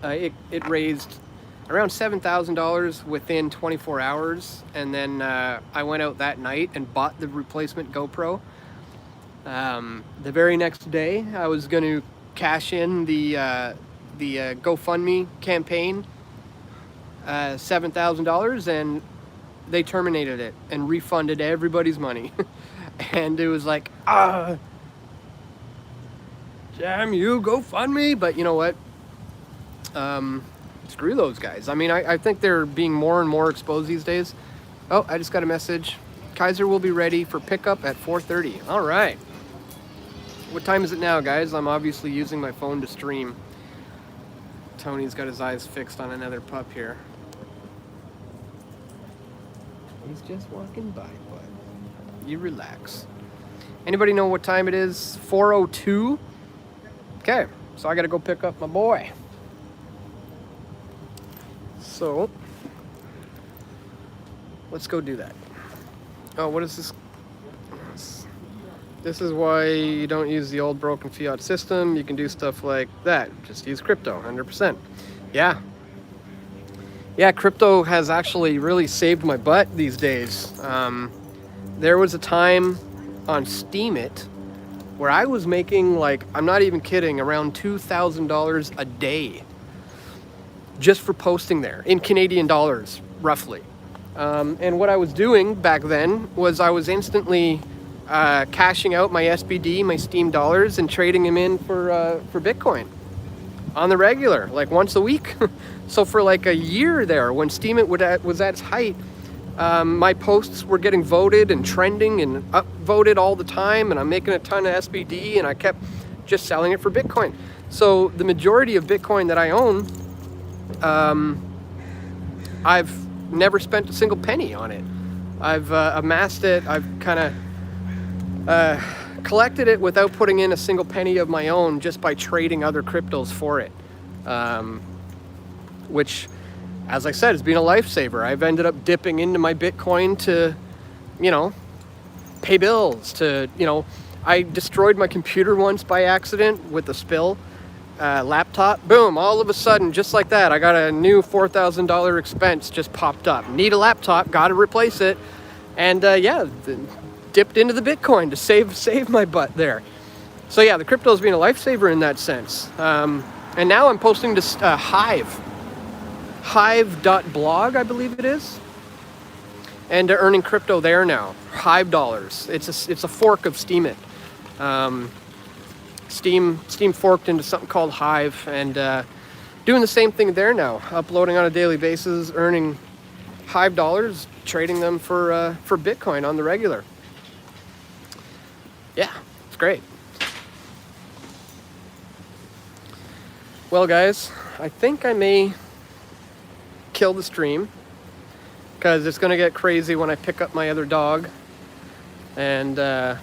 it raised around $7,000 within 24 hours, and then I went out that night and bought the replacement GoPro. The very next day, I was going to cash in the GoFundMe campaign, $7,000, and they terminated it and refunded everybody's money. And it was like, damn you, GoFundMe. But you know what? Screw those guys. I mean, I think they're being more and more exposed these days. Oh, I just got a message. Kaiser will be ready for pickup at 4:30. All right. What time is it now, guys? I'm obviously using my phone to stream. Tony's got his eyes fixed on another pup here. He's just walking by, bud. You relax. Anybody know what time it is? 4:02? Okay, so I gotta go pick up my boy. So, Let's go do that. Oh, what is this? This is why you don't use the old broken fiat system. You can do stuff like that. Just use crypto, 100%. Yeah. Yeah, crypto has actually really saved my butt these days. There was a time on Steemit where I was making, like, I'm not even kidding, around $2,000 a day just for posting there in Canadian dollars, roughly. And what I was doing back then was I was instantly cashing out my SBD, my Steam dollars, and trading them in for Bitcoin on the regular, like once a week. So for like a year there, when Steemit was at its height, my posts were getting voted and trending and upvoted all the time, and I'm making a ton of SBD, and I kept just selling it for Bitcoin. So the majority of Bitcoin that I own, I've never spent a single penny on it. I've amassed it. I've kind of collected it without putting in a single penny of my own, just by trading other cryptos for it, which, as I said, has been a lifesaver. I've ended up dipping into my Bitcoin to, pay bills, to, I destroyed my computer once by accident with a spill. Laptop, boom, all of a sudden, just like that, I got a new $4,000 expense just popped up. Need a laptop, got to replace it, and dipped into the Bitcoin to save my butt there. So yeah, the crypto's been a lifesaver in that sense. And now I'm posting to Hive.blog, I believe it is, and earning crypto there now. Hive dollars. It's a fork of Steemit. Steam forked into something called Hive, and doing the same thing there now, uploading on a daily basis, earning Hive dollars, trading them for Bitcoin on the regular. Yeah, it's great. Well, guys, I think I may kill the stream, because it's going to get crazy when I pick up my other dog, and I'm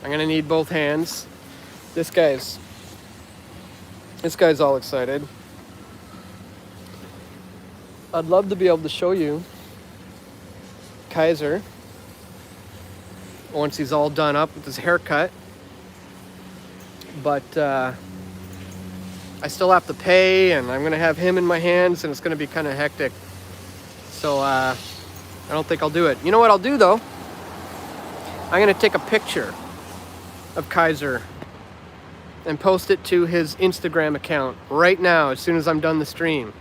going to need both hands. This guy's all excited. I'd love to be able to show you Kaiser once he's all done up with his haircut, but I still have to pay, and I'm gonna have him in my hands, and it's gonna be kind of hectic. So I don't think I'll do it. You know what I'll do though? I'm gonna take a picture of Kaiser and post it to his Instagram account right now as soon as I'm done the stream.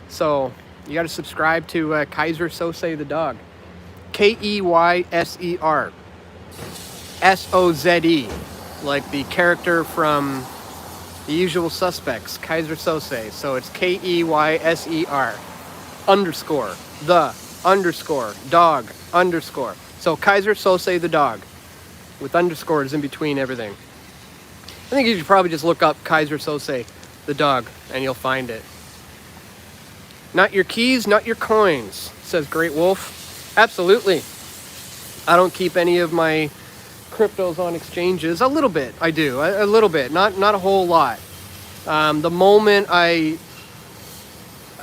So you got to subscribe to Kaiser Sose the dog. Keyser Soze, like the character from The Usual Suspects, Kaiser Sose. So it's Keyser _the_dog_. So Kaiser Sose the dog, with underscores in between everything. I think you should probably just look up Kaiser Sose the dog, and you'll find it. Not your keys, not your coins, says Great Wolf. Absolutely. I don't keep any of my cryptos on exchanges. A little bit, I do. A little bit, not a whole lot. The moment I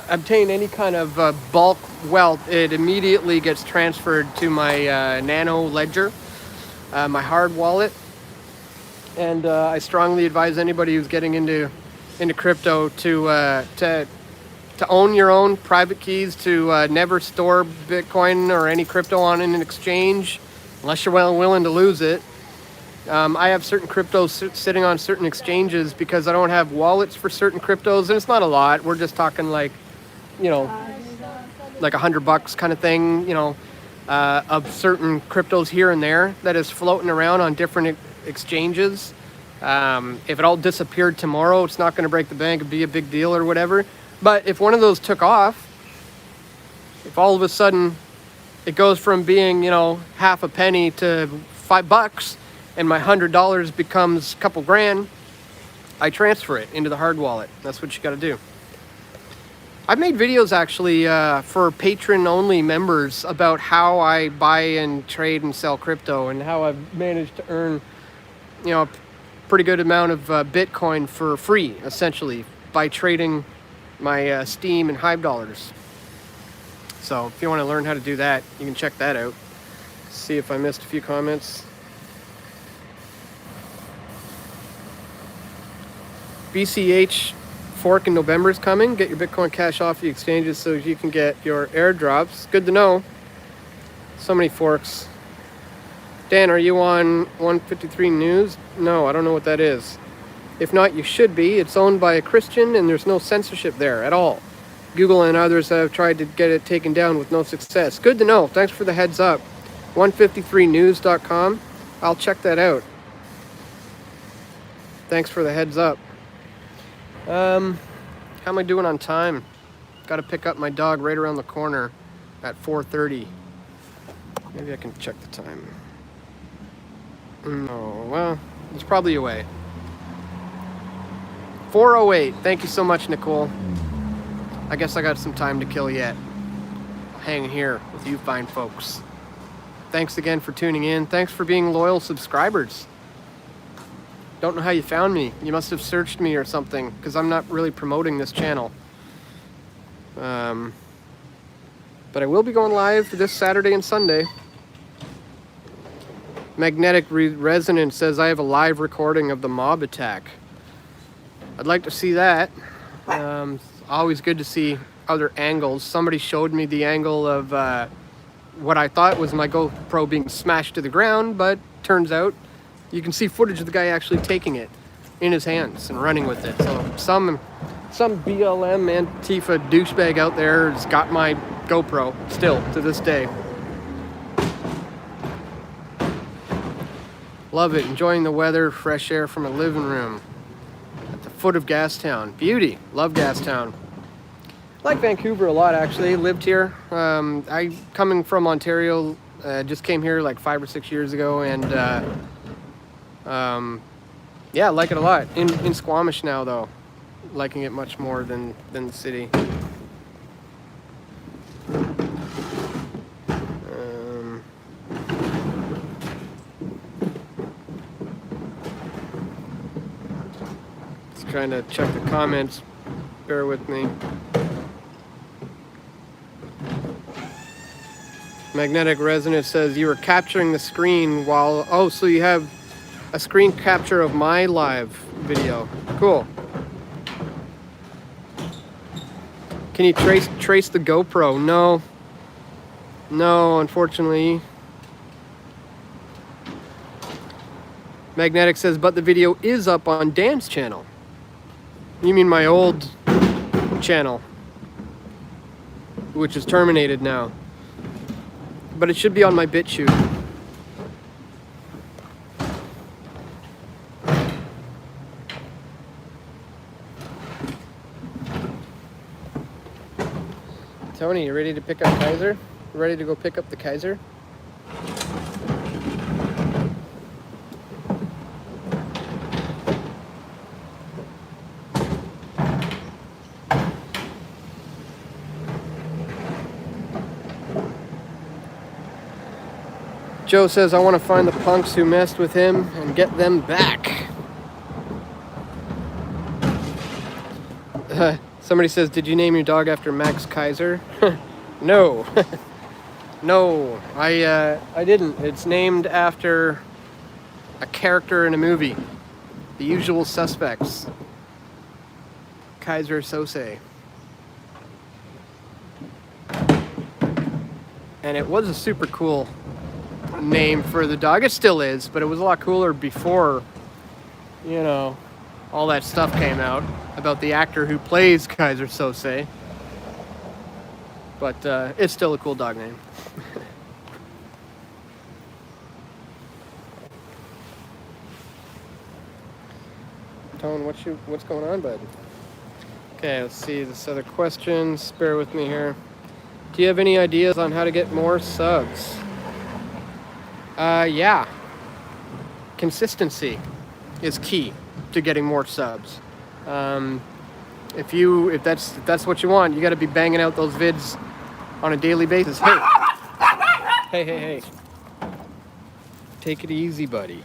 obtain any kind of bulk wealth, it immediately gets transferred to my Nano ledger, my hard wallet. And I strongly advise anybody who's getting into crypto to own your own private keys, to never store Bitcoin or any crypto on an exchange unless you're willing to lose it. I have certain cryptos sitting on certain exchanges because I don't have wallets for certain cryptos, and it's not a lot. We're just talking like, like $100 kind of thing, of certain cryptos here and there that is floating around on different exchanges. If it all disappeared tomorrow, it's not going to break the bank and be a big deal or whatever. But if one of those took off, if all of a sudden it goes from being, half a penny to $5, and my $100 becomes a couple grand, I transfer it into the hard wallet. That's what you got to do. I've made videos actually for patron-only members about how I buy and trade and sell crypto, and how I've managed to earn, a pretty good amount of Bitcoin for free, essentially, by trading my Steam and Hive dollars. So if you want to learn how to do that, you can check that out. See if I missed a few comments. BCH fork in November is coming. Get your Bitcoin Cash off the exchanges so you can get your airdrops. Good to know. So many forks. Dan, are you on 153 News? No, I don't know what that is. If not, you should be. It's owned by a Christian and there's no censorship there at all. Google and others have tried to get it taken down with no success. Good to know. Thanks for the heads up. 153news.com. I'll check that out. Thanks for the heads up. How am I doing on time? Got to pick up my dog right around the corner at 4:30. Maybe I can check the time. No, well, it's probably away. 4:08. Thank you so much, Nicole. I guess I got some time to kill yet. Hang here with you fine folks. Thanks again for tuning in. Thanks for being loyal subscribers. Don't know how you found me. You must have searched me or something, because I'm not really promoting this channel. But I will be going live this Saturday and Sunday. Magnetic Resonance says I have a live recording of the mob attack. I'd like to see that. Always good to see other angles. Somebody showed me the angle of what I thought was my GoPro being smashed to the ground, but turns out you can see footage of the guy actually taking it in his hands and running with it. So some BLM Antifa douchebag out there has got my GoPro still to this day. Love it. Enjoying the weather, fresh air from a living room at the foot of Gastown. Beauty. Love Gastown. Like Vancouver a lot, actually. Lived here. I coming from Ontario, just came here like 5 or 6 years ago, and yeah, I like it a lot. In Squamish now, though, liking it much more than the city. Just trying to check the comments. Bear with me. Magnetic Resonance says you were capturing the screen while... Oh, so you have a screen capture of my live video. Cool. Can you trace the GoPro? No. No, unfortunately. Magnetic says, but the video is up on Dan's channel. You mean my old channel, which is terminated now. But it should be on my BitChute. Tony, you ready to pick up Kaiser? You ready to go pick up the Kaiser? Joe says, I want to find the punks who messed with him and get them back. Somebody says, did you name your dog after Max Kaiser? No. No, I didn't. It's named after a character in a movie. The Usual Suspects. Kaiser Sose. And it was a super cool name for the dog. It still is, but it was a lot cooler before, you know, all that stuff came out about the actor who plays Kaiser Sose. But it's still a cool dog name. Tone, what's going on, bud? Okay, let's see this other questions. Bear with me here. Do you have any ideas on how to get more subs? Yeah. Consistency is key to getting more subs. If that's what you want, you got to be banging out those vids on a daily basis. Hey. Take it easy, buddy.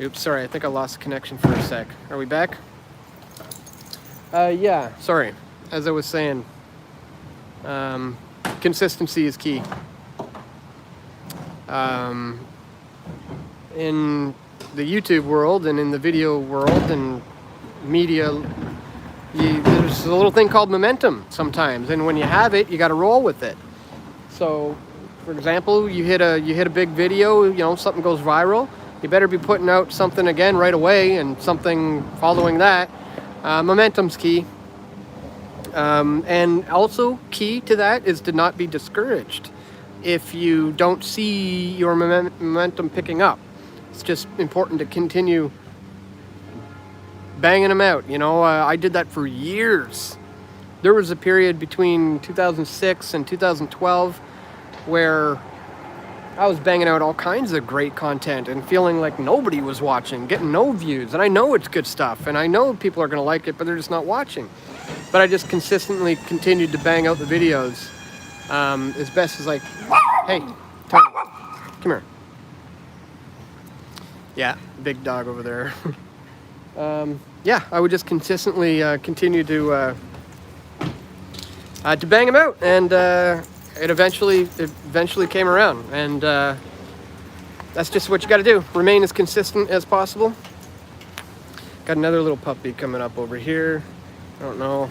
Oops, sorry, I think I lost connection for a sec. Are we back? Yeah, sorry. As I was saying, Consistency is key. In the YouTube world and in the video world and media, there's a little thing called momentum sometimes, and when you have it, you got to roll with it. So, for example, you hit a big video, you know, something goes viral, you better be putting out something again right away and something following that. Momentum's key. And also key to that is to not be discouraged if you don't see your momentum picking up. It's just important to continue banging them out. You know, I did that for years. There was a period between 2006 and 2012 where I was banging out all kinds of great content and feeling like nobody was watching, getting no views. And I know it's good stuff, and I know people are going to like it, but they're just not watching. But I just consistently continued to bang out the videos as best as Hey, Tony, come here. Yeah, big dog over there. Yeah, I would just consistently continue to bang them out, and it eventually came around, and that's just what you got to do. Remain as consistent as possible. Got another little puppy coming up over here. I don't know.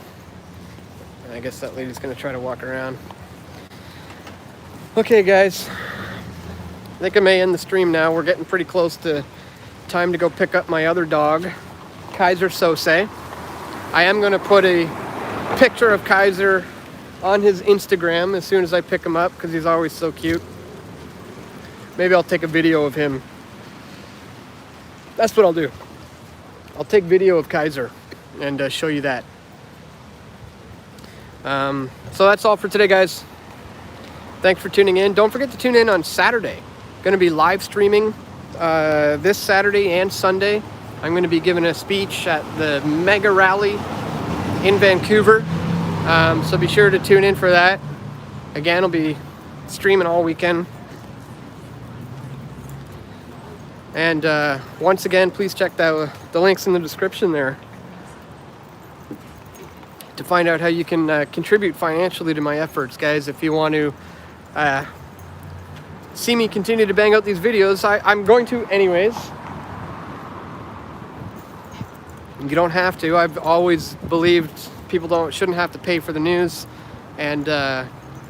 I guess that lady's gonna try to walk around. Okay, guys. I think I may end the stream now. We're getting pretty close to time to go pick up my other dog, Kaiser Sose. I am gonna put a picture of Kaiser on his Instagram as soon as I pick him up because he's always so cute. Maybe I'll take a video of him. That's what I'll do. I'll take video of Kaiser and show you that. So that's all for today, guys. Thanks for tuning in. Don't forget to tune in on Saturday. Going to be live streaming this Saturday and Sunday. I'm going to be giving a speech at the mega rally in Vancouver. So be sure to tune in for that. Again, I'll be streaming all weekend. And once again, please check the links in the description there to find out how you can contribute financially to my efforts, guys. If you want to see me continue to bang out these videos, I'm going to anyways. You don't have to. I've always believed people shouldn't have to pay for the news, and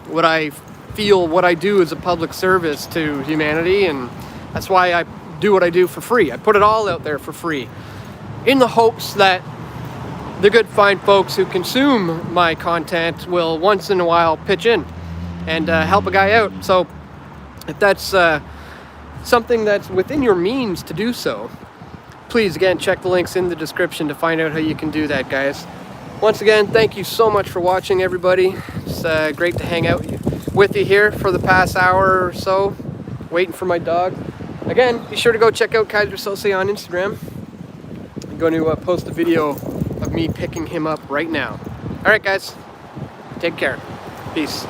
what I do is a public service to humanity, and that's why I do what I do for free. I put it all out there for free in the hopes that the good fine folks who consume my content will once in a while pitch in and help a guy out. So if that's something that's within your means to do so, please, again, check the links in the description to find out how you can do that, guys. Once again, thank you so much for watching, everybody. It's great to hang out with you here for the past hour or so, waiting for my dog. Again, be sure to go check out Kaiser Sose on Instagram. I'm going to post a video of me picking him up right now. All right, guys. Take care. Peace.